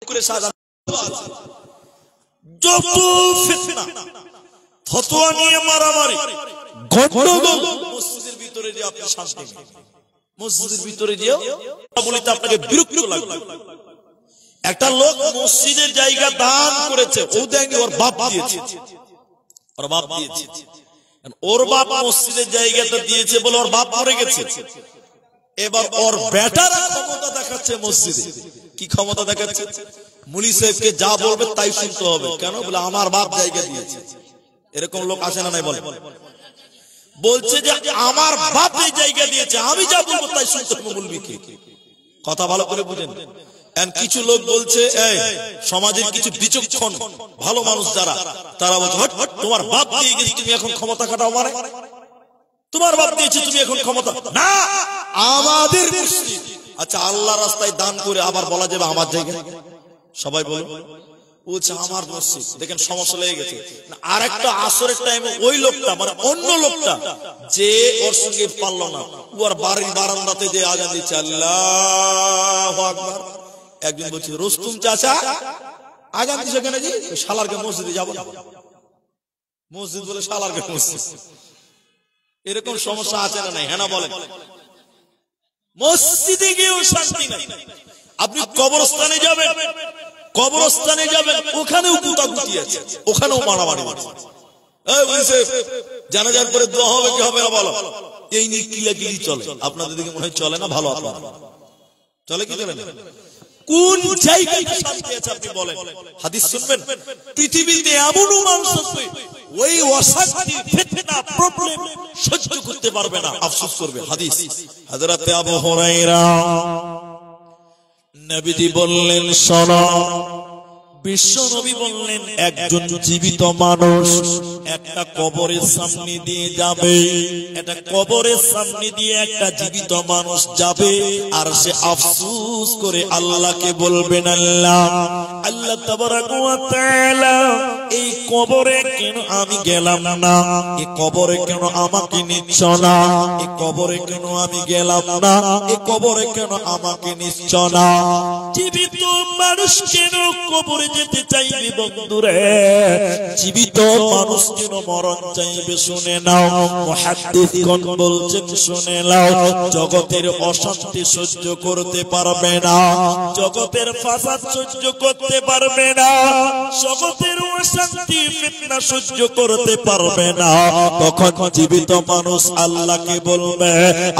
করে সাজা যত ফিতনা ফতোয়া নিয়ে মারামারি গন্ডগোল মসজিদের ভিতরে যে আপনি শান্তি নেই, মসজিদের ভিতরে যে বলিতে আপনাকে বিরক্ত লাগবে। একটা লোক মসজিদের জায়গা দান করেছে, ও দেয়নি, ওর বাপ দিয়েছে, ওর বাপ দিয়েছে। ওর বাপ মসজিদের জায়গাটা দিয়েছে বলে ওর বাপ মরে গেছে। এবার ওর বেটারা ক্ষমতা দেখাচ্ছে মসজিদে। কি ক্ষমতা দেখাচ্ছে? মুলি সাহেবকে যা বলবে তাই শুনতে হবে। কেন? বলে আমার বাপ জায়গা দিয়েছে। এরকম লোক আসে না নাই? বলে বলছে যে আমার বাপ এই জায়গা দিয়েছে, আমি যা বলবো তাই শুনতে হবে। বলবি কি? কথা ভালো করে বুঝেন। কিছু লোক বলছে, সমাজের কিছু বিচক্ষণ ভালো মানুষ যারা, তারা বলছে তোমার বাপ দিয়ে গেছে, তুমি এখন ক্ষমতা খাটাও। মানে তোমার বাপ দিয়েছে, তুমি এখন ক্ষমতা না। আমাদের মসজিদ, আচ্ছা আল্লাহ রাস্তায় দান করে আবার বলা যাবে আমার জায়গা? সবাই বলুন, বলছে আমার মসজিদ। দেখেন সমস্যা লেগে গেছে। আর একটা আসরের টাইমে ওই লোকটা, মানে অন্য লোকটা যে ওর সঙ্গে পারলো না, ওর বাড়ির বারান্দাতে যে আজান দিচ্ছে আল্লাহু আকবার। একজন বলছে রুস্তুম চাচা আজান দিচ্ছে কেন? জি শালারকে মসজিদে যাবো না। মসজিদ বলে শালারকে মসজিদ। এরকম সমস্যা আছে না নাই? হ্যাঁ না বলেন। মসজিদে গিয়েও শান্তি নাই। আপনি কবরস্থানে যাবেন, কবরস্থানে যাবেন, ওখানেও গুতাগুতি আছে, ওখানেও মারামারি আছে। জানাজার পরে দোয়া হবে কি হবে না বলো? এই নিয়ে কিলাকিলি চলে। আপনাদের দিকে মনে হয় চলে না? ভালো আপনার চলে কি চলে না? কোন জায়গায় শান্তি আছে আপনি বলেন? হাদিস শুনবেন, পৃথিবীতে এমন মানুষ আছে ওই অশান্তি ফিতনা প্রবলেম সহ্য করতে পারবে না, আফসোস করবে। হাদিস হযরত আবু হুরায়রা নবীজি বললেন, শোনো, বিশ্ব নবী বললেন, একজন জীবিত মানুষ একটা কবরের সামনে দিয়ে যাবে, একটা কবরের সামনে দিয়ে একটা জীবিত মানুষ যাবে, আর সে আফসোস করে আল্লাহকে বলবেন, আল্লাহ আল্লাহ তাবারাকা ওয়া তাআলা, এই কবরে কেন আমি গেলাম না? এই কবরে কেন আমাকে নিচ্ছ না? এই কবরে কেন আমি গেলাম না? এই কবরে কেন আমাকে নিচ্ছ না? জীবিত মানুষ কেন কবরে যেতে চাইবে? বন্ধুরে, জীবিত মানুষ কেন মরণ চাইবে? শুনে নাও, মুহাদ্দিসগণ বলছেন, শুনে নাও, জগতের অশান্তি সহ্য করতে পারবে না, জগতের ফাসাদ সহ্য করতে পারবে না, জগতের অশান্তি ফিতনা সহ্য করতে পারবে না। তখন জীবিত মানুষ আল্লাহকে বলবে,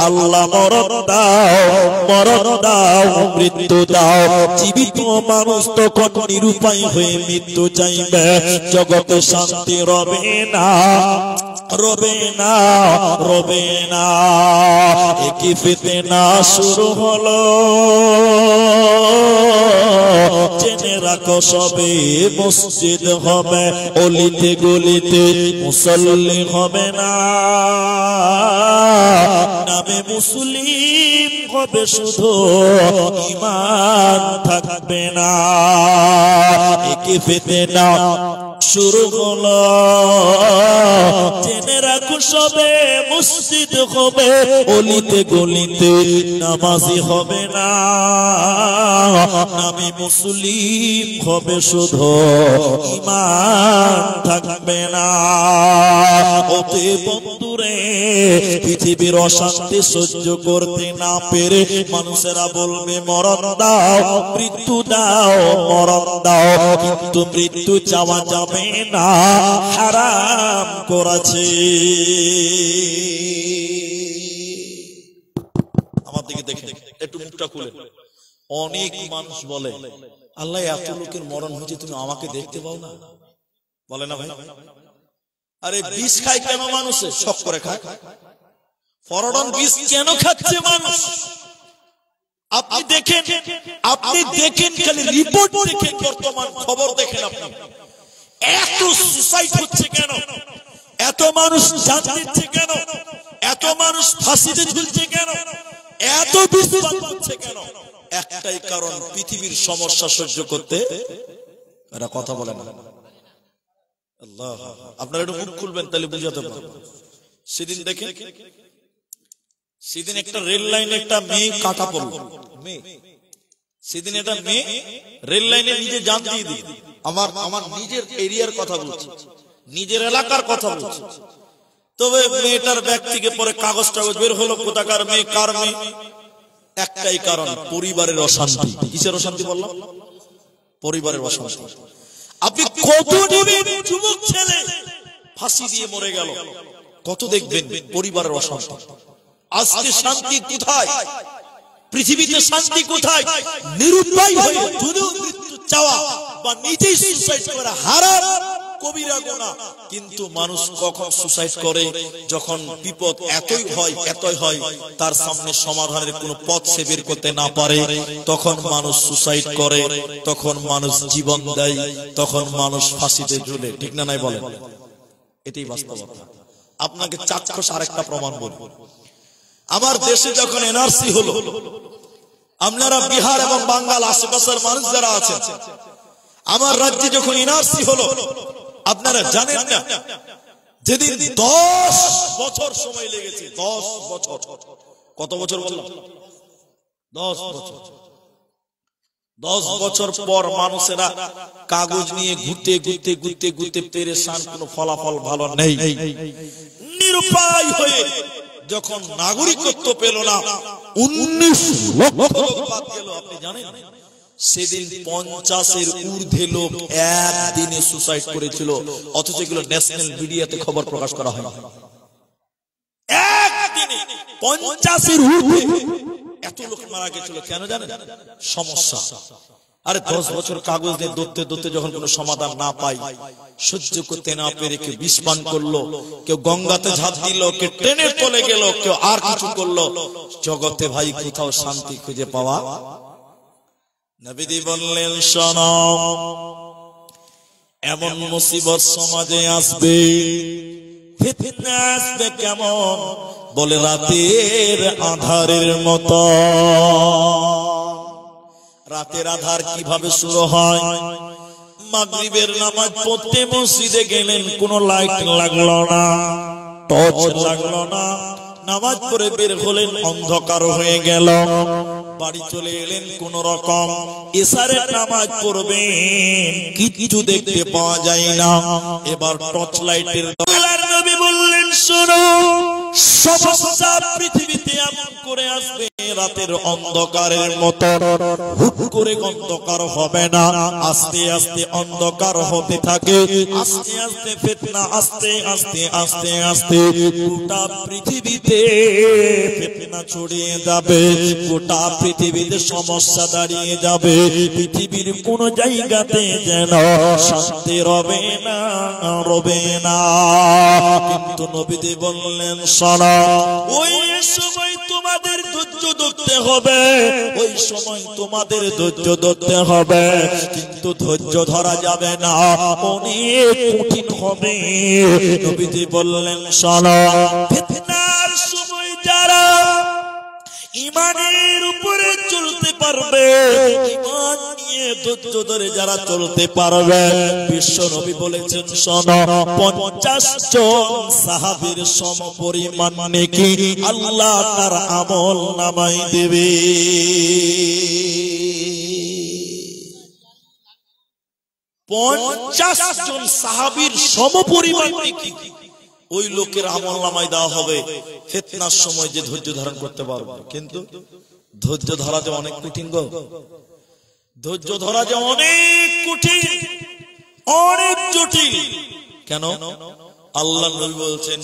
আল্লাহ মরণ দাও, মরণ দাও, মৃত্যু দাও। জীবিত মানুষ তখন নিরুপায় হয়ে মৃত্যু চাইবে। জগতে শান্তি রবে না, রবে না, রবে না। একই ফিতনা শুরু হলো, জেনে রাখো সবে মসজিদ হবে, অলিতে গলিতে মুসল্লি হবে না, নামে মুসলিম হবে শুধু, ঈমান থাকবে না। একই ফিতনা শুরু হলো, জেনে রাখো সবে মসজিদ হবে, অলিতে গলিতে নামাজি হবে না, নামে মুসলিম হবে শুধু, ঈমান থাকবে না। ওতে বন্ধুরে, পৃথিবীর অশান্তি সহ্য করতে না পেরে মানুষেরা বলবে, মরণ দাও, মৃত্যু দাও, মরণ দাও। কিন্তু মৃত্যু চাওয়া যাবে না, হারাম করেছে। আমার দিকে দেখেন, একটু মুখটা খুলে। অনেক মানুষ বলে, আল্লাহ এত লোকের মরণ হয়েছে, তুমি আমাকে দেখতে পাও না? বলে না ভাই? আরে বিষ খায় কেন মানুষে? শখ করে খায়। ফরডন বিষ কেন খাচ্ছে মানুষ? আপনি দেখেন, আপনি দেখেন, খালি রিপোর্ট দেখেন, বর্তমান খবর দেখেন, আপনি এত সুসাইড হচ্ছে কেন? এত মানুষ জান দিচ্ছে কেন? এত মানুষ ফাঁসিতে ঝুলছে কেন? এত বিষ হচ্ছে কেন? একটাই কারণ, পৃথিবীর সমস্যা সহ্য করতে এরা কথা বলে না। আল্লাহ, আপনারা একটু মুখ খুলবেন, তাহলে বুঝাতে পারবেন। সেদিন দেখেন, সেদিন একটা রেল লাইনে একটা মেয়ে কাটা পড়ল, মেয়ে সেদিন এটা মেয়ে রেল লাইনে নিজে জান দিয়ে দিল। আমার নিজের এরিয়ার কথা বলছি, নিজের এলাকার কথা বলছি। তবে মেয়েটার ব্যাগ থেকে পরে কাগজ টাগজ বের হলো, কোথাকার মেয়ে কার মেয়ে। একটাই কারণ, পরিবারের অশান্তি। কিসের অশান্তি বললাম? পরিবারের অশান্তি। আপনি কত নেবেন? যুবক ছেলে ফাঁসি দিয়ে মরে গেল, কত দেখবেন? পরিবারের অশান্তি। আজকে শান্তি কোথায়? পৃথিবীতে শান্তি কোথায়? নিরুপায় হয়ে যদিও মৃত্যু চাওয়া বা নিজেই সুসাইড করা হারাম কবিরা গুনাহ। কিন্তু মানুষ কখন সুসাইড করে? যখন বিপদ এতই হয় তার সামনে সমাধানের কোনো পথ সে বের করতে না পারে, তখন মানুষ সুসাইড করে, তখন মানুষ জীবন দেয়, তখন মানুষ ফাঁসিতে ঝুলে। ঠিক না নাই বলেন? এটাই বাস্তবতা। আপনাকে চাক্ষুষ আরেকটা প্রমাণ বলবো। আমার দেশে যখন এনআরসি হলো, আপনারা বিহার এবং বাঙ্গাল আশেপাশের মানুষ যারা আছেন, আমার রাজ্যে যখন এনআরসি হলো, আপনারা জানেন না যেদিন 10 বছর সময় লেগেছে, 10 বছর। কত বছর বললাম? 10 বছর। 10 বছর পর মানুষেরা কাগজ নিয়ে ঘুরতে পেরেশান, কোনো ফলাফল ভালো নেই। নিরুপায় হয়ে যখন নাগরিকত্ব পেল না, 19 লক্ষ লোক বাদ গেল। আপনি জানেন সেদিন 50-এর ঊর্ধ্বে লোক একদিনে সুসাইড করেছিল, অথচ এগুলো ন্যাশনাল মিডিয়াতে খবর প্রকাশ করা হয়। একদিনে 50-এর ঊর্ধ্বে এত লোক মারা গেছিল। কেন জানেন? সমস্যা। আরে 10 বছর কাগজ দিয়ে দৌড়তে যখন কোনো সমাধান না পাই, সহ্য করতে না পেরে কেউ বিষ পান করলো, কেউ গঙ্গাতে ঝাঁপ দিল, কেউ ট্রেনের তলে গেল, কেউ আর কিছু করলো। জগতে ভাই কোথাও শান্তি খুঁজে পাওয়া? নবীজি বললেন, শোনো, এমন মুসিবত সমাজে আসবে, ফিতনা আসবে কেমন? বলে রাতের আঁধারের মতো। রাতের আধার কিভাবে শুরু হয়? মাগরিবের নামাজ পড়তে মসজিদে গেলেন, কোনো লাইট লাগলো না, টর্চ লাগলো না, নামাজ পড়ে বের হলেন, অন্ধকার হয়ে গেল। বাড়ি চলে এলেন কোন রকম, এশারের নামাজ পড়বেন, কিছু দেখতে পাওয়া যায় না। এবার টর্চ লাইটের নবী বললেন, শোনো, সমস্যা পৃথিবীতে এমন করে আসবে, রাতের অন্ধকারের মতো। হুট করে অন্ধকার হবে না, আস্তে আস্তে অন্ধকার হতে থাকে, আস্তে আস্তে ফিতনা, আস্তে আস্তে আস্তে আস্তে গোটা পৃথিবীতে ফিতনা ছড়িয়ে যাবে, গোটা পৃথিবীতে সমস্যা দাঁড়িয়ে যাবে। পৃথিবীর কোন জায়গাতে যেন শান্তি রবে না। কিন্তু নবীজি বললেন, শোনো, ওই সময় তোমাদের ধৈর্য ধরতে হবে, ওই সময় তোমাদের ধৈর্য ধরতে হবে। কিন্তু ধৈর্য ধরা যাবে না, অনেক কঠিন হবে। নবীজি বললেন, শোনো, ফিতনার সময় যারা ঈমানের উপরে চলতে পারবে, ঈমান নিয়ে ধৈর্য ধরে যারা চলতে পারবে, বিশ্ব নবী বলেছেন, শোনো, 50 জন সাহাবীর সমপরিমাণ নেকি আল্লাহ তার আমল নামায় দেবে। 50 জন সাহাবীর সমপরিমাণ নেকি ওই লোকের আমল নামায় দেওয়া হবে, ফিতনার সময় যে ধৈর্য ধারণ করতে পারবে। কিন্তু ধৈর্য ধরা যে অনেক কঠিন গো, ধৈর্য ধরা যে অনেক কঠিন, অনেক জটিল। কেন? আল্লাহ নবী বলছেন,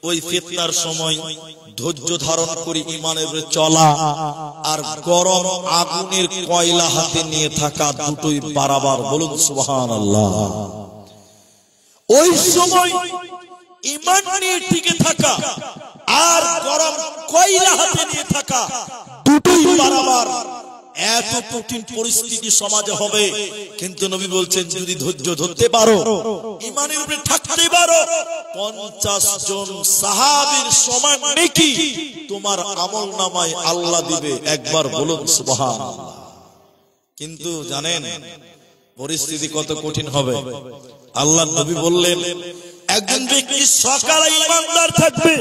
ওই ফিতনার সময় ধৈর্য ধারণ করে ঈমানের উপরে চলা আর গরম আগুনের কয়লা হাতে নিয়ে থাকা দুটোই বারাবার। বলুন সুবহানাল্লাহ। ওই সময় ঈমান নিয়ে টিকে থাকা আর গরম কয়লা হাতে নিয়ে থাকা দুটোই বারাবার। এত কঠিন পরিস্থিতি সমাজে হবে, কিন্তু নবী বলছেন, যদি ধৈর্য ধরতে পারো, ঈমানের উপরে থাকতে পারো, 50 জন সাহাবীর সমান নেকি তোমার আমল নামায় আল্লাহ দিবে। একবার বলুন সুবহানাল্লাহ। কিন্তু জানেন পরিস্থিতি কত কঠিন হবে? আল্লাহ নবী বললেন, একজন ব্যক্তি সকালে ঈমানদার থাকবে,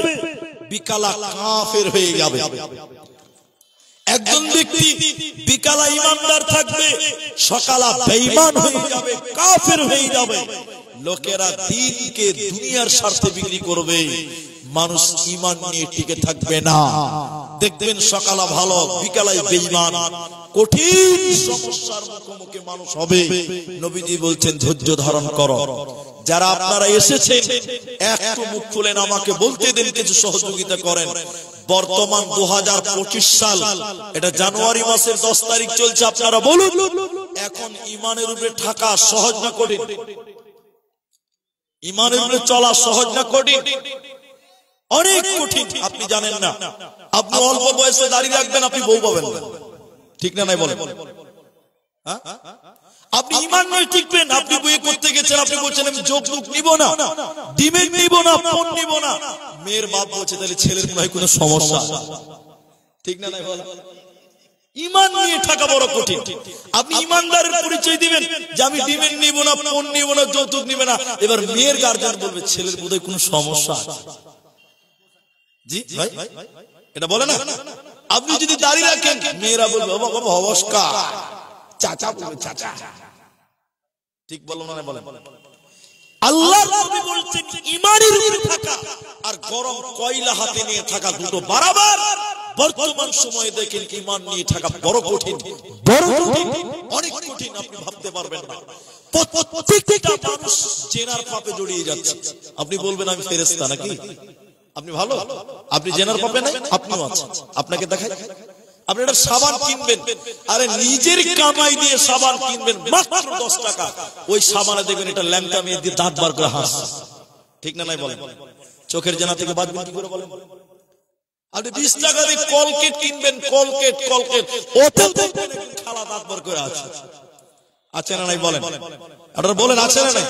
বিকালে কাফের হয়ে যাবে। একজন ব্যক্তি বিকালা ইমানদার থাকবে, সকালা বেঈমান হয়ে যাবে, কাফের হয়ে যাবে। লোকেরা দিনকে দুনিয়ার স্বার্থে বিক্রি করবে, মানুষ ঈমান নিয়ে টিকে থাকবে না। দেখবেন সকালা ভালো, বিকালায় বেঈমান, কঠিন সমস্যার মুখোমুখি মানুষ হবে। নবীজি বলছেন ধৈর্য ধারণ করো। যারা আপনারা এসেছেন একটু মুখ খুলেন, আমাকে বলতে দেন, কিছু সহযোগিতা করেন। বর্তমান 2025 সাল, এটা জানুয়ারি মাসের 10 তারিখ চলছে। আপনারা বলুন, এখন ঈমানের উপরে থাকা সহজ না কঠিন? ঈমানের উপরে চলা সহজ না কঠিন? অনেক কঠিন। আপনি জানেন না, আপনি অল্প বয়সে দাড়ি রাখবেন, আপনি বউ পাবেন না, ঠিক না? নাই বলেন? আপনি ঈমান নয় টিকবেন, আপনি বিয়ে করতে গেছেন, আপনি বলছেন আমি যৌতুক নিব না, ডিমেন্ট নিব না, ফোন নিব না। মেয়ের বাপ বলছে তাহলে ছেলের নয় কোনো সমস্যা, ঠিক না? নাই বলেন? ঈমান নিয়ে থাকা বড় কঠিন। আপনি ঈমানদারের পরিচয় দিবেন যে আমি ডিমেন্ট নিব না, ফোন নিব না, যৌতুক নিবে না। এবার মেয়ের গার্জিয়ান বলবে ছেলের বোধহয় কোনো সমস্যা আছে। জি ভাই, এটা বলে না? আপনি যদি দাড়ি রাখেন, মেয়েরা বলবে বাবা বাবা নমস্কার, চাচা বলবে চাচা, ঠিক বলো না? বলেন। আল্লাহর নবী বলছেন ঈমানের উপরে থাকা আর গরম কয়লা হাতে নিয়ে থাকা দুটো বরাবর। বর্তমান সময়ে দেখেন ঈমান নিয়ে থাকা বড় কঠিন, বড় কঠিন, অনেক কঠিন, আপনি ভাবতে পারবেন না। প্রত্যেকটা মানুষ জেনার পাপে জড়িয়ে যাচ্ছে। আপনি বলবেন আমি ফেরেশতা নাকি? আপনি ভালো, আপনি জেনার পাবে না, আপনিও আছেন। আপনাকে দেখাই, আপনি একটা সাবান কিনবেন, আরে নিজের কামাই দিয়ে সাবান কিনবেন মাত্র 10 টাকা, ওই সাবানে দেখবেন এটা ল্যাংটা মেয়ে দিয়ে দাঁত বার করে হাসছে, ঠিক না? নাই বলেন? চোখের জেনা থেকে বাঁচবেন কি করে বলেন? আপনি 20 টাকা দিয়ে কলকেট কিনবেন, কলকেট ওতেও দেখবেন খালা দাঁত বার করে আছে না? নাই বলেন? আপনারা বলেন আছে না? নাই?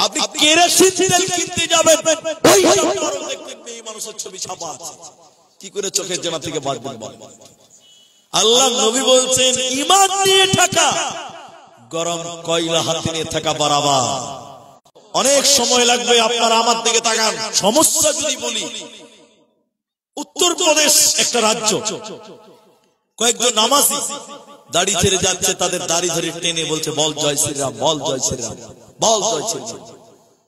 আপনি কেরোসিন তেল কিনতে যাবেন, ওই সাবানও দেখবেন মেয়ে মানুষের ছবি ছাপা আছে। কি করে চোখের জেনা থেকে বাঁচবেন বলেন? আল্লাহ নবী বলছেন ঈমান নিয়ে থাকা গরম কয়লা হাতে নিয়ে থাকা বরাবর। অনেক সময় লাগবে। আপনারা আমার দিকে তাকান। সমস্যা যদি বলি, উত্তরপ্রদেশ একটা রাজ্য, কয়েকজন নামাজি দাড়ি ছেড়ে যাচ্ছে, তাদের দাড়ি ধরে টেনে বলছে বল জয় শ্রীরাম, বল জয় শ্রীরাম, বল জয় শ্রীরাম।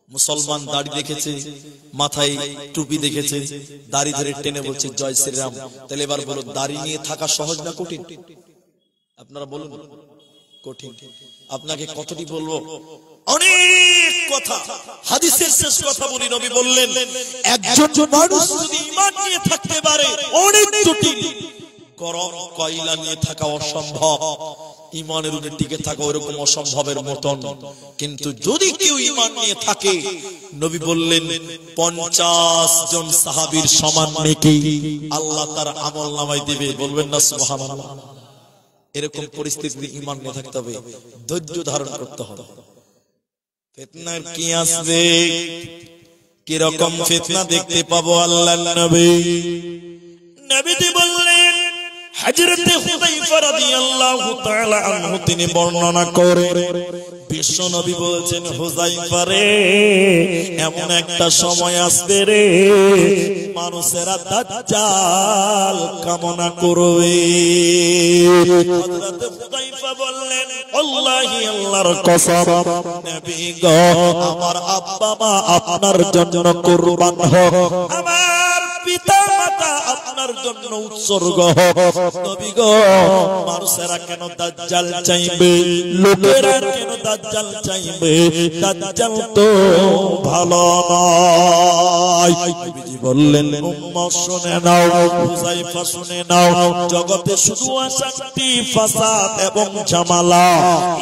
মুসলমান দাড়ি দেখেছে, মাথায় টুপি দেখেছে, দাড়ি ধরে টেনে বলছে জয় শ্রীরাম। তাহলে এবার বলুন, দাড়ি নিয়ে থাকা সহজ না কঠিন? আপনারা বলুন। কঠিন। আপনাকে কতটি বলবো, অনেক কথা। হাদিসের শেষ কথা বলি, নবী বললেন একজন মানুষ যদি ঈমান নিয়ে থাকতে পারে অনেক জটিল, গরম কয়লা নিয়ে থাকা অসম্ভব, ঈমানের উপরে টিকে থাকা ওরকম অসম্ভবের মতন। কিন্তু যদি কেউ ঈমান নিয়ে থাকে, নবী বললেন 50 জন সাহাবীর সমান নেকি আল্লাহ তার আমলনামায় দিবে। বলবেন না সুবহানাল্লাহ? এরকম পরিস্থিতিতে ঈমান নিয়ে থাকতে হবে, ধৈর্য ধারণ করতে হবে। ফিতনার কি আসবে, কি রকম ফিতনা দেখতে পাবো আল্লাহর নবী বললেন। হযরত হুযায়ফা রাদিয়াল্লাহু তাআলা আনহু তিনি বর্ণনা করে, বিশ্ব নবী বলছেন হুযায়ফা রে, এমন একটা সময় আসবে রে, মানুষেরা দাজ্জাল কামনা করবে। হযরত হুযায়ফা বললেন আল্লাহি, আল্লাহর কসম নবী গো, আমার আব্বা মা আপনার জন্য কুরবান হোক, আমার পিতা মাতা আপনার জন্য উৎসর্গ হোক। নবী গো, মানুষেরা কেন দাজ্জাল চাইবে, লোকেরা কেন দাজ্জাল চাইবে? দাজ্জাল তো ভালো নয়। নবীজি বললেন উম্মত শুনে নাও, হুযায়ফা শুনে নাও, জগতে শুধু অশান্তি, ফাসাদ এবং ঝামেলা।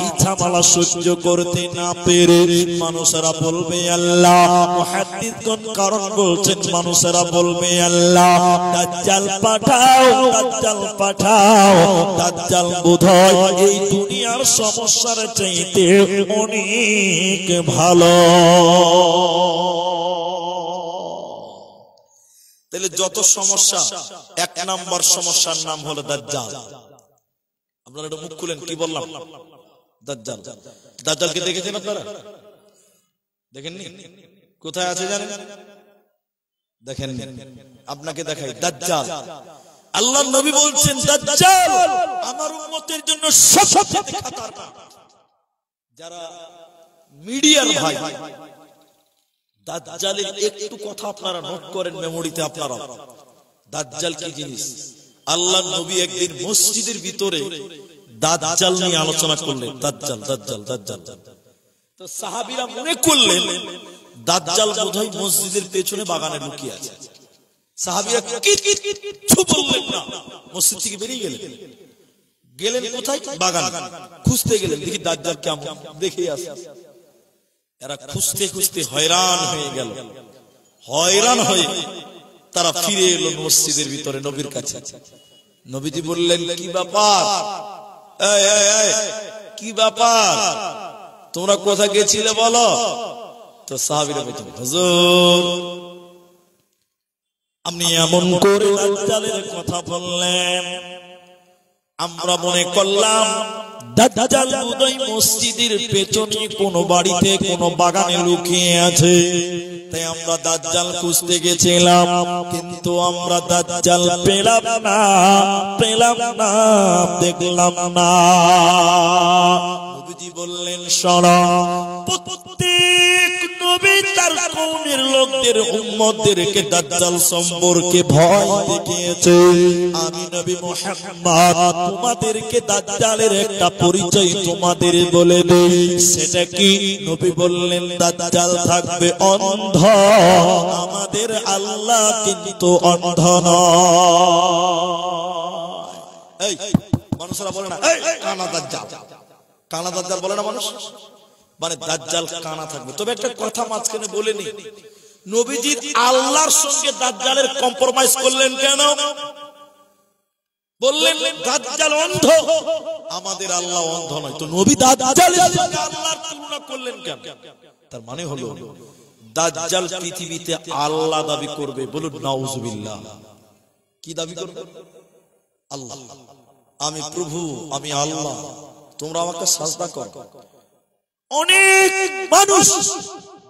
এই ঝামেলা সহ্য করতে না পেরে মানুষেরা বলবে আল্লাহ, মুহাদ্দিসগণ কারণ বলছেন, মানুষেরা বলবে আল্লাহ দাজ্জাল পাঠাও, দাজ্জাল পাঠাও। দাজ্জাল বোধহয় এই দুনিয়ার সমস্যার চাইতে অনেক ভালো। তাহলে যত সমস্যা, 1 নাম্বার সমস্যার নাম হলো দাজ্জাল। আপনারা একটু মুখ খুলেন, কি বললাম? দাজ্জাল। দাজ্জালকে দেখেছেন আপনারা? দেখেননি? কোথায় আছে জানেন? দেখেন, আপনাকে দেখাই। দাজ্জাল আল্লাহ নবী বলছেন দাজ্জাল আমার উম্মতের জন্য সবচেয়ে খতরনাক। যারা মিডিয়ার ভাই, দাজ্জালের একটু কথা আপনারা নোট করেন মেমোরিতে আপনারা। দাজ্জাল কি জিনিস? আল্লাহ নবী একদিন মসজিদের ভিতরে দাজ্জাল নিয়ে আলোচনা করলেন। দাজ্জাল দাজ্জাল দাজ্জাল, তো সাহাবীরা মনে করলেন দাজ্জাল বোধহয় মসজিদের পেছনে বাগানে লুকিয়ে আছে। সাহাবীরা কিছু বললেন না, মসজিদ থেকে বেরিয়ে গেলেন কোথায়? বাগান। খুঁজতে গেলেন, দেখি দাজ্জাল কেমন, দেখে আসে। এরা খুঁজতে খুঁজতে হয়রান হয়ে গেল। হয়রান হয়ে তারা ফিরে এলো মসজিদের ভিতরে নবীর কাছে। নবীজি বললেন কি ব্যাপার, কি ব্যাপার, তোমরা কোথায় গেছিলে বলো? তো সাহাবীরা বলছেন হুজুর আপনি এমন করে দাজ্জালের কথা বললেন, আমরা মনে করলাম দাজ্জাল বোধহয় মসজিদের পেছনে কোন বাড়িতে কোন বাগানে লুকিয়ে আছে, তাই আমরা দাজ্জাল খুঁজতে গেছিলাম, কিন্তু আমরা দাজ্জাল পেলাম না, দেখলাম না। নবীজি বললেন শোনো, প্রত্যেক নবী তার কওমের লোকদের উম্মতদেরকে দাজ্জাল সম্পর্কে ভয় দেখিয়েছে। আমি নবী মুহাম্মদ তোমাদেরকে দাজ্জালের একটা পরিচয় তোমাদের বলে দেই। সেটা কি? নবী বললেন দাজ্জাল থাকবে অন্ধ, আমাদের আল্লাহ কিন্তু অন্ধ নয়। এই মানুষরা বলে না কানা দাজ্জাল, কানা দাজ্জাল বলে না মানুষ, মানে দাজ্জাল কানা থাকবে। তবে একটা কথা মাঝখানে বলে নি, নবীজি আল্লাহর সঙ্গে দাজ্জালের কম্প্রোমাইজ করলেন কেন? বললেন দাজ্জাল অন্ধ, আমাদের আল্লাহ অন্ধ নয়, তো নবী দাজ্জালের সঙ্গে আল্লাহর তুলনা করলেন কেন? তার মানে হলো দাজ্জাল পৃথিবীতে আল্লাহ দাবি করবে। বলুন নাউজুবিল্লাহ। কি দাবি করবে? আল্লাহ, আমি প্রভু, আমি আল্লাহ, তোমরা আমাকে সাজদা করো। অনেক মানুষ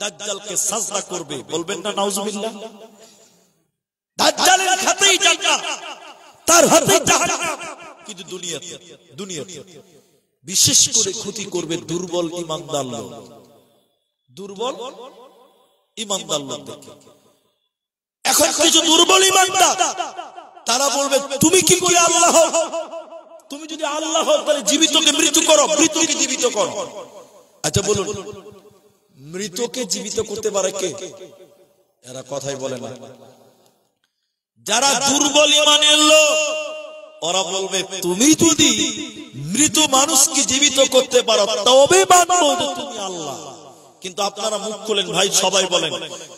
দাজ্জালকে সাজদা করবে, বলবেন না নাউজুবিল্লাহ? দাজ্জালের হাতেই জান্নাত, তার হাতেই জাহান্নাম। কিন্তু দুনিয়াতে বিশেষ করে ক্ষতি করবে দুর্বল ঈমানদার লোক, দুর্বল ঈমানদার লোক। এখন কিছু দুর্বল ঈমানদার তারা বলবে তুমি কি করে আল্লাহ হও? তুমি যদি আল্লাহ হও তাহলে জীবিতকে মৃত্যু করো, মৃত্যুকে জীবিত করো। আচ্ছা বলুন, মৃতকে জীবিত করতে পারে কে? এরা কথাই বলে না। যারা দুর্বল ঈমানের লোক ওরা বলবে তুমি যদি মৃত মানুষকে জীবিত করতে পারো তবে মানবো যে তুমি আল্লাহ। কিন্তু আপনারা মুখ খুলেন ভাই, সবাই বলেন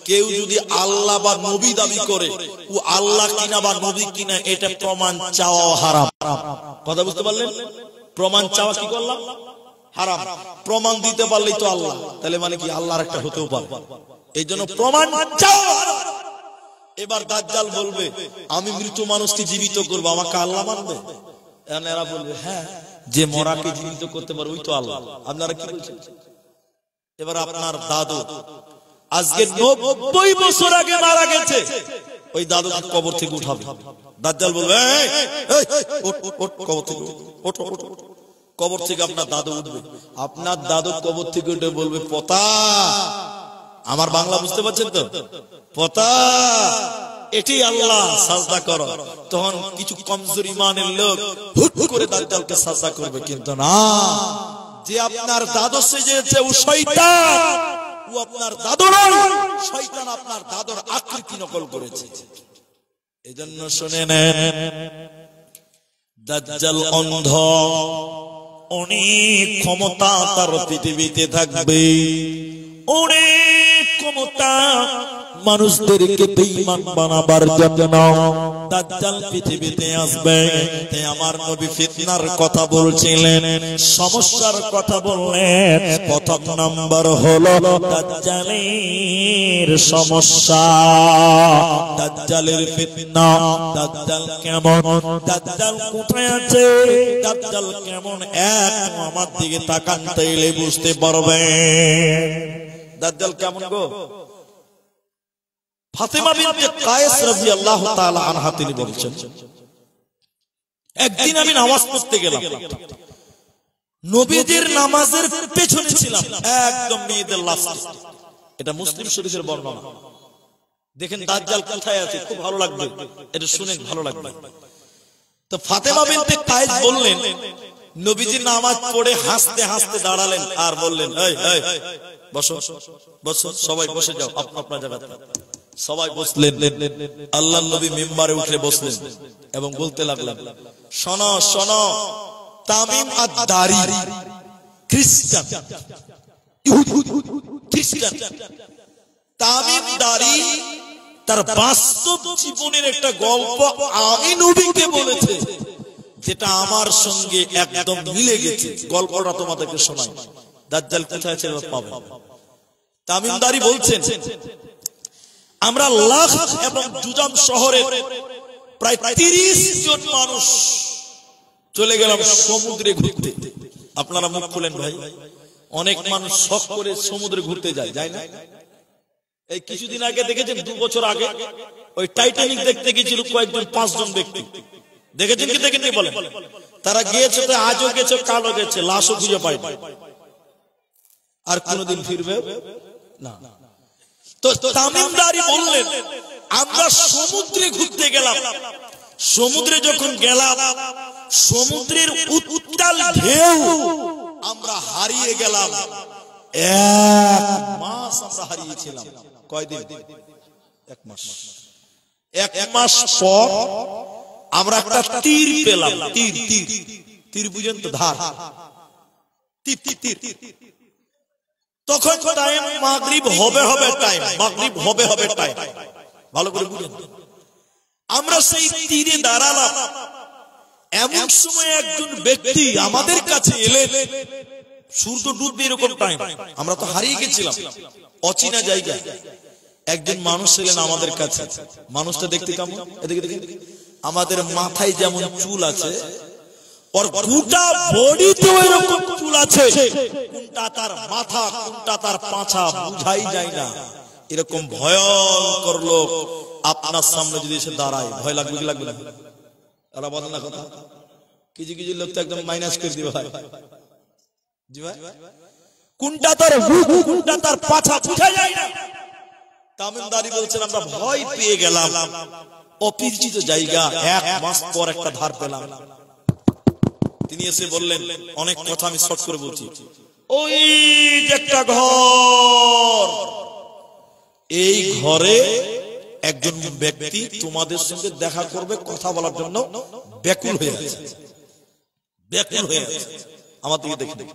কেউ যদি আল্লাহ বা নবী দাবি করে ও আল্লাহ কিনা বা নবী কিনা এটা প্রমাণ চাওয়া হারাম। কথা বুঝতে পারলেন? প্রমাণ চাওয়া কি করলাম? হারাম। প্রমাণ দিতে পারলেই তো আল্লাহ, তাহলে মানে কি আল্লাহর একটা হতেও পারে। এই জন্য প্রমাণ চাওয়া হারাম। এবার দাজ্জাল বলবে আমি মৃত মানুষকে জীবিত করবো, আমাকে আল্লাহ মানবে? এরা বলবে হ্যাঁ, যে মরাকে জীবিত করতে পারে ওই তো আল্লাহ। আপনারা কি বলছেন? এবার আপনার দাদু আজকে 90 বছর আগে মারা গেছে, ওই দাদু কবর থেকে উঠাবে। দাজ্জাল বলবে কবর থেকে ওঠো, কবর থেকে আপনার দাদু উঠবে। আপনার দাদু কবর থেকে উঠে বলবে পতা, আমার বাংলা বুঝতে পারছেন তো? পতা এটাই আল্লাহ, সাজদা করো। তখন কিছু কমজোর ঈমানের লোক হুট করে দাজ্জালকে সাজদা করবে। কিন্তু না, যে আপনার দাদু সেজেছে ও শয়তান, ও আপনার দাদু নয়, শয়তান আপনার দাদুর আকৃতি নকল করেছে। এজন্য শুনে নেন, দাজ্জাল অন্ধ, অনেক ক্ষমতা তার পৃথিবীতে থাকবে, অনেক ক্ষমতা মানুষদেরকে বেঈমান বানাবার জন্য দাজ্জাল পৃথিবীতে আসবে। তাই আমার নবী ফিতনার কথা বলছিলেন, সমস্যার কথা বললেন। প্রথম নাম্বার হলো দাজ্জালের সমস্যা, দাজ্জালের ফিতনা। দাজ্জাল কেমন, দাজ্জাল কোথায় আছে, দাজ্জাল কেমন, এক আমার দিকে তাকান তাইলে বুঝতে পারবেন দাজ্জাল কেমন গো। ফাতেমা বিনতে কায়েস রাদিয়াল্লাহু তাআলা আনহা তিনি বলছেন, একদিন আমি নামাজ পড়তে গেলাম, নবীজির নামাজের পেছনে ছিলাম, একদম মেয়েদের লাস্টে। এটা মুসলিম শরীফের বর্ণনা। দেখেন দাজ্জাল কোথায় আছে, খুব ভালো লাগবে, এটা শুনেন, ভালো লাগবে। তো ফাতেমা বিনতে কায়েস বললেন, নবীজি নামাজ পড়ে হাসতে হাসতে দাঁড়ালেন আর বললেন, এই এই বসো বসো, সবাই বসে যাও আপনার জায়গাতে। সবাই বসলেন। আল্লাহর নবী মিম্বারে উঠে বসলেন এবং বলতে লাগলেন, শোনো শোনো, তামিম আদ-দারি খ্রিস্টান, খ্রিস্টান তামিম দারি তার বাস্তব জীবনের একটা গল্প আমি নবীকে বলেছে, যেটা আমার সঙ্গে একদম মিলে গেছে। গল্পটা তোমাদেরকে শোনাই, দাজ্জাল কোথায় আছে পাবে। তামিম দারি বলছেন, আমরা লাখ এবং জুজাম শহরের প্রায় 30 জন মানুষ চলে গেলাম সমুদ্রে ঘুরতে। আপনারা মুখ খুলেন ভাই, অনেক মানুষ শখ করে সমুদ্রে ঘুরতে যায়, যায় না? এই কিছুদিন আগে দেখেছেন, 2 বছর আগে ওই টাইটানিক দেখতে গিয়েছিল কয়েকজন, 5 জন ব্যক্তি। দেখেছেন কি দেখেননি বলেন? তারা গিয়েছে, তো আজও গেছে, কালও গেছে, লাশও খুঁজে পায় আর কোনদিন ফিরবে না। তো তামিম দারি বললেন, আমরা সমুদ্রে ঘুরতে গেলাম। সমুদ্রে যখন গেলাম, সমুদ্রের উত্তাল ঢেউ আমরা হারিয়ে গেলাম। 1 মাস আমরা হারিয়েছিলাম। কয়দিন? 1 মাস। 1 মাস পর আমরা একটা তীর পেলাম। তীর তীর তীর বুঝেন তো, ধার, তীর তীর। তখন টাইম মাগরিব হবে টাইম, মাগরিব হবে টাইম, ভালো করে বুঝেন। আমরা সেই তীরে দাঁড়ালাম। এমন সময় একজন ব্যক্তি আমাদের কাছে এলেন, সূর্য ডুববে এরকম টাইম, আমরা তো হারিয়ে গেছিলাম অচেনা জায়গায়। একজন মানুষ এলেন আমাদের কাছে। মানুষটা দেখতে কেমন? এদিকে দেখেন, আমাদের মাথায় যেমন চুল আছে, ওর গোটা বডিতে এরকম চুল আছে। কোনটা তার মাথা, কোনটা তার পাছা বুঝাই যায় না। এরকম ভয়ঙ্কর লোক আপনার সামনে যদি এসে দাঁড়ায়, ভয় লাগবে কি লাগবে না? ওরা বলে না কথা, কিছু কিছু লোক তো একদম মাইনাস করে দিবে ভাই। জি ভাই, কোনটা তার মুখ, কোনটা তার পাছা বুঝা যায় না। তামিম দারি বলছেন, আমরা ভয় পেয়ে গেলাম। অপরিচিত জায়গা, 1 মাস পর একটা ধার পেলাম। তিনি এসে বললেন, অনেক কথা আমি শর্ট করে বলছি, ওই যে একটা ঘর, এই ঘরে একজন ব্যক্তি তোমাদের সঙ্গে দেখা করবে, কথা বলার জন্য ব্যাকুল হয়ে আছে, ব্যাকুল হয়ে আছে। আমার দিকে দেখে দেখে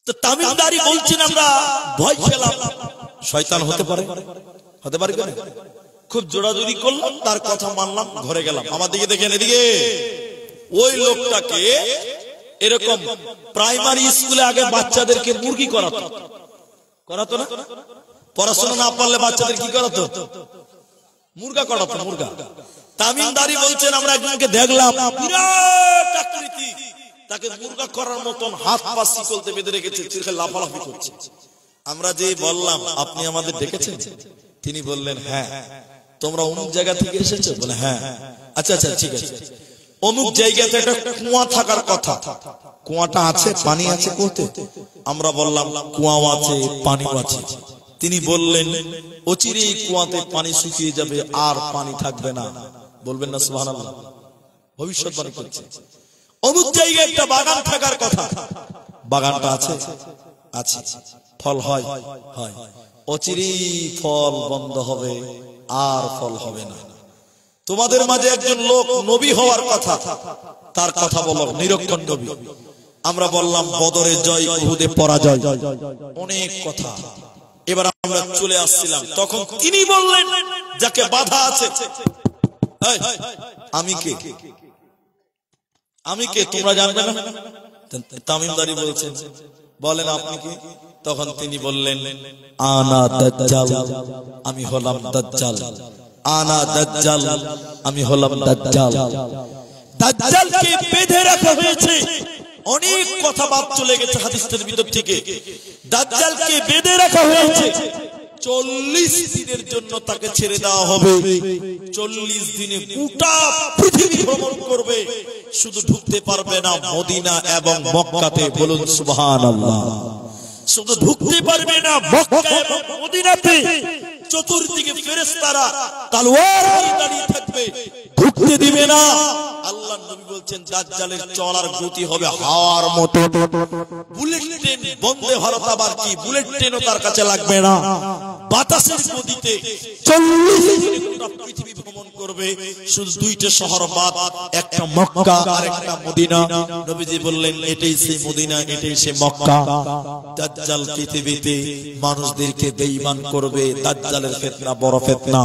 তো তামিম দারি বলছেন, আমরা ভয় পেলাম। শয়তান হতে পারে, হতে পারে কেন? খুব জোরাজুরি করলাম, তার কথা মানলাম, ঘরে গেলাম। আমার দিকে দেখেন, এদিকে ওই লোকটাকে এরকম প্রাইমারি স্কুলে আগে বাচ্চাদেরকে মুরগি করাতো না? পড়াশোনা না পারলে বাচ্চাদের কি করাতো? মুরগা করাতো, মুরগা। তামিম দারি বলছেন, আমরা একজনকে দেখলাম, বিরাট আকৃতি, তাকে মুরগা করার মতন হাত পা শিকলতে বেঁধে রেখেছে, চিরকে লাফালাফি করছে। আমরা যে বললাম, আপনি আমাদের ডেকেছেন? তিনি বললেন, হ্যাঁ। তোমরা অমুক জায়গা থেকে এসেছো? বলে হ্যাঁ। আচ্ছা আচ্ছা, ঠিক আছে। অমুক জায়গাতে একটা কুয়া থাকার কথা, কুয়াটা আছে, পানি আছে কোতে? আমরা বললাম, কুয়াও আছে, পানিও আছে। তিনি বললেন, অচিরেই কুয়াতে পানি শুকিয়ে যাবে, আর পানি থাকবে না। বলবেন না সুবহানাল্লাহ? ভবিষ্যৎবাণী করছে। অমুক জায়গায় একটা বাগান থাকার কথা, বাগানটা আছে, আছে। ফল হয়, হয়। অচিরেই ফল বন্ধ হবে, আর ফল হবে না। তোমাদের মাঝে একজন লোক নবী হওয়ার কথা, তার কথা বলো, নিরক্ষণ নবী। আমরা বললাম, বদরে জয়, উহুদে পরাজয়, অনেক কথা। এবার আমরা চলে আসছিলাম, তখন তিনি বললেন, যাকে বাধা আছে, আমি কে? আমি কে তোমরা জানবে না? তামিম দারি বলছেন, বলেন আপনি কি? তখন তিনি বললেন, আনা দাজ্জাল, আমি হলাম দাজ্জাল। আনা দাজ্জাল, আমি হলাম দাজ্জাল। দাজ্জালকে বেঁধে রাখা হয়েছে। অনেক কথা বাদ চলে গেছে হাদিসের ভিতর থেকে। দাজ্জালকে বেঁধে রাখা হয়েছে 40 দিনের জন্য তাকে ছেড়ে দেওয়া হবে। 40 দিনে গোটা পৃথিবী ভ্রমণ করবে, শুধু ঢুকতে পারবে না মদিনা এবং মক্কাতে। বলুন সুবহানাল্লাহ। শুধু ঢুকতে পারবে না মক্কা এবং মদিনাতে, চতুর্দিকে ফেরেশতারা তলোয়ার নিয়ে দাঁড়িয়ে থাকবে, ঢুকতে দিবে না। আল্লাহর নবী বলছেন দাজ্জালের চলার গতি হবে হাওয়ার মতো। বুলেট ট্রেন, বন্দে ভারত আবার কি, বুলেট ট্রেনও তার কাছে লাগবে না। বাতাসের গতিতে 40 দিনে গোটা পৃথিবী ভ্রমণ করবে, শুধু দুইটা শহর বাদ, একটা মক্কা আর একটা মদিনা। নবীজি বললেন এটাই সেই মদিনা, এটাই সেই মক্কা। দাজ্জাল পৃথিবীতে মানুষদেরকে বেঈমান করবে। দাজ্জালের ফিতনা বড় ফিতনা।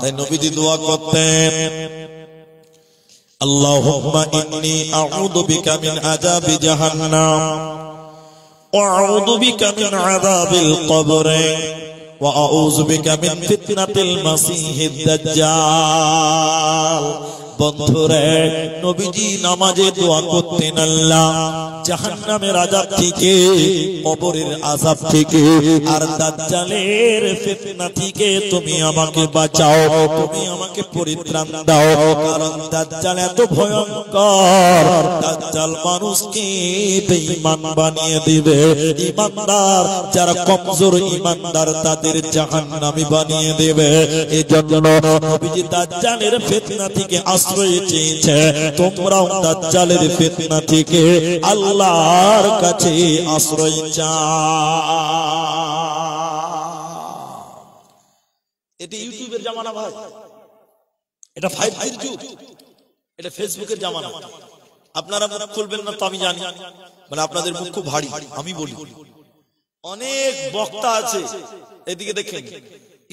তাই নবীজি দোয়া করতেন, আল্লাহুম্মা ইন্নী আউযু বিকা মিন আযাবি জাহান্নাম ওয়া আউযু বিকা মিন আযাবিল কবর ওয়া আউযু বিকা মিন ফিতনাতিল মাসিহিদ দাজ্জাল। বন্ধুরে, নবীজি নামাজে দোয়া করতেন, আল্লাহ জাহান্নামের আযাব থেকে, কবরের আযাব থেকে আর দাজ্জালের ফিতনা থেকে তুমি আমাকে বাঁচাও, তুমি আমাকে পরিত্রাণ দাও। কারণ দাজ্জাল এত ভয়ঙ্কর, দাজ্জাল মানুষকে বেঈমান বানিয়ে দিবে। ঈমানদার যারা কমজোর ঈমানদার তাদের জাহান্নামী বানিয়ে দেবে। এজন্য নবীজি দাজ্জালের ফিতনা থেকে আশ্রয় চেয়েছে। তোমরাও দাজ্জালের ফিতনা থেকে আল্লাহর কাছে আশ্রয় চাও। এটা ইউটিউবের জামানা ভাই, এটা 5G যুগ, এটা ফেসবুকের জামানা। আপনারা মুখ খুলবেন না তো আমি জানি, মানে আপনাদের মুখ খুব ভারী। আমি বলি অনেক বক্তা আছে, এদিকে দেখেন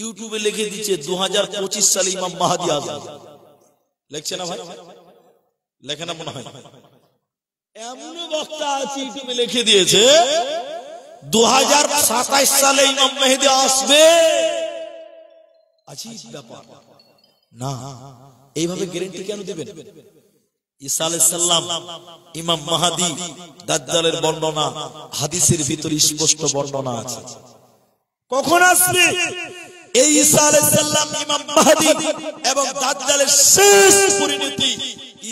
ইউটিউবে লিখে দিচ্ছে 2025 সালে ইমাম মাহদী আসবে। লেখছে না ভাই? লেখে না মনে হয়? এমন বক্তা আছে ইউটিউবে লিখে দিয়েছে 2027 সালে ইমাম মেহেদী আসবে। আজীব ব্যাপার না, এইভাবে গ্যারান্টি কেন দিবেন? ঈসা আলাইহিস সালাম, ইমাম মাহদী, দাজ্জালের বর্ণনা হাদিসের ভিতরে স্পষ্ট বর্ণনা আছে। কখন আসবে? এই ঈসা আলাইহিস সালাম, ইমাম মাহদী এবং দাজ্জালের শেষ পরিণতি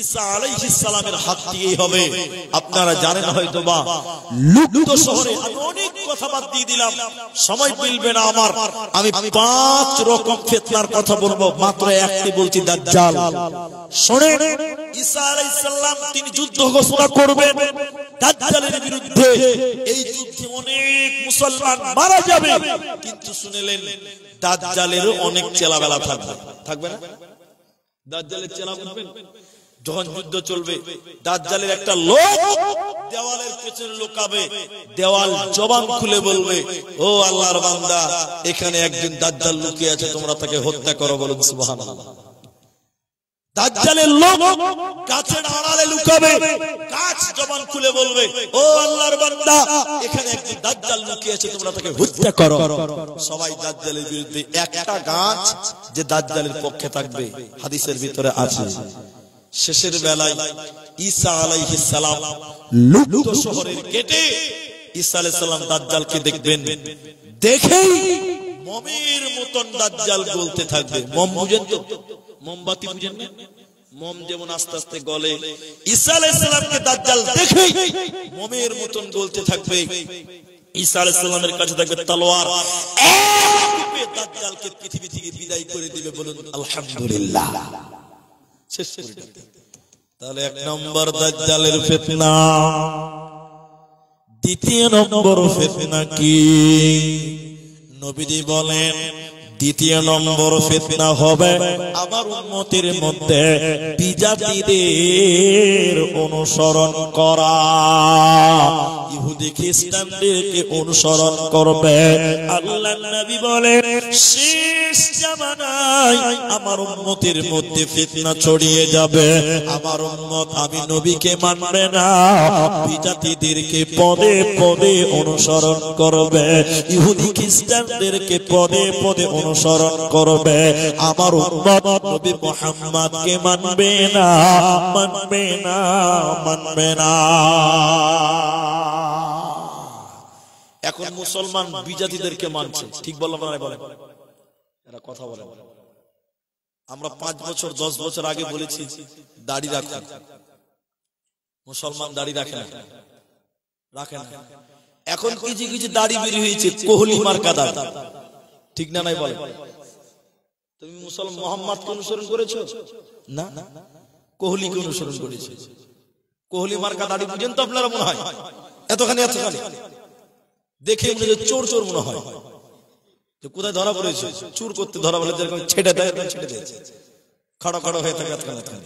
ঈসা আলাইহিস সালামের হাত দিয়েই হবে। আপনারা জানেন হয়তোবা লুপ্ত শহরে, আমি অনেক কথা বাদ দিয়ে দিলাম, সময় মিলবে না আমার। আমি 5 রকম ফিতনার কথা বলবো, মাত্র একটি বলছি, দাজ্জাল। শুনেন, ঈসা আলাইহিস সালাম তিনি যুদ্ধ ঘোষণা করবেন দাজ্জালের বিরুদ্ধে। এই যুদ্ধে অনেক মুসলমান মারা যাবে, কিন্তু শুনলেন দাজ্জালের অনেক চেলাবেলা থাকবে। থাকবে না? দাজ্জালের চেলা বুঝবেন? যখন যুদ্ধ চলবে, দাজ্জালের একটা লোক দেওয়ালের পেছনে লুকাবে, দেওয়াল জবান খুলে বলবে, ও আল্লাহর বান্দা, এখানে একজন দাজ্জাল লুকিয়ে আছে, তোমরা তাকে হত্যা করো। বলুন সুবহানাল্লাহ। দাজ্জালের লোক গাছের আড়ালে লুকাবে, গাছ জবান খুলে বলবে, ও আল্লাহর বান্দা, এখানে একজন দাজ্জাল লুকিয়ে আছে, তোমরা তাকে হত্যা করো। সবাই দাজ্জালের বিরুদ্ধে। একটা গাছ যে দাজ্জালের পক্ষে থাকবে, হাদিসের ভিতরে আছে। শেষের বেলায় ঈসা আলাইহিস সালাম লুপ্ত শহরের গেটে ঈসা আলাইহিস সালাম দাজ্জালকে দেখবেন। দেখেই মমের মতন দাজ্জাল গলতে থাকবে। মম বুঝেন তো? মোমবাতি বুঝেন না? মম যেমন আস্তে আস্তে গলে, ঈসা আলাইহিস সালামকে দাজ্জাল দেখেই মমের মতন গলতে থাকবে। ঈসা আলাইহিস সালামের কাছে থাকবে তলোয়ার, এক দাজ্জালকে পৃথিবী থেকে বিদায় করে দিবে। বলুন আলহামদুলিল্লাহ। তাহলে 1 নম্বর দাজ্জালের ফিতনা। দ্বিতীয় নম্বর ফিতনা কি? নবীজি বলেন দ্বিতীয় নম্বর ফিতনা হবে আমার উম্মতের মধ্যে বিজাতিদের অনুসরণ করা। ইহুদি খ্রিস্টানদেরকে অনুসরণ করবে। আল্লাহর নবী বলেন শেষ জামানায় আমার উম্মতের মধ্যে ফিতনা ছড়িয়ে যাবে। আমার উম্মত আমি নবীকে মানবে না, বিজাতিদেরকে পদে পদে অনুসরণ করবে, ইহুদি খ্রিস্টানদেরকে পদে পদে অনুসরণ করবে। আমার উম্মত নবী মুহাম্মদকে মানবে না, মানবে না, মানবে না। এখন মুসলমান বিজাতিদেরকে মানছে, ঠিক বললাম না? বলে এরা কথা বলে। আমরা 5 বছর 10 বছর আগে বলেছি দাড়ি রাখুন, মুসলমান দাড়ি রাখে না, রাখে না। এখন কিছু কিছু দাড়ি বের হয়েছে কোহলি মার্কা দাড়ি, ঠিক না? নাই বলে। তুমি মুসলমান মোহাম্মদকে অনুসরণ করেছো না, কোহলিকে অনুসরণ করেছো। কোহলি মার্কা দাড়ি বুঝেন তো আপনারা মনে হয়, এতখানি এতখানি দেখে মনে হয় চোর চোর মনে হয়। কোথায় ধরা পড়েছে? চুর করতে ধরা বলে ছেড়ে দেয়, ছেড়ে দিয়েছে, খাড়ো খাড়ো হয়ে থাকে এতখানি এতখানি।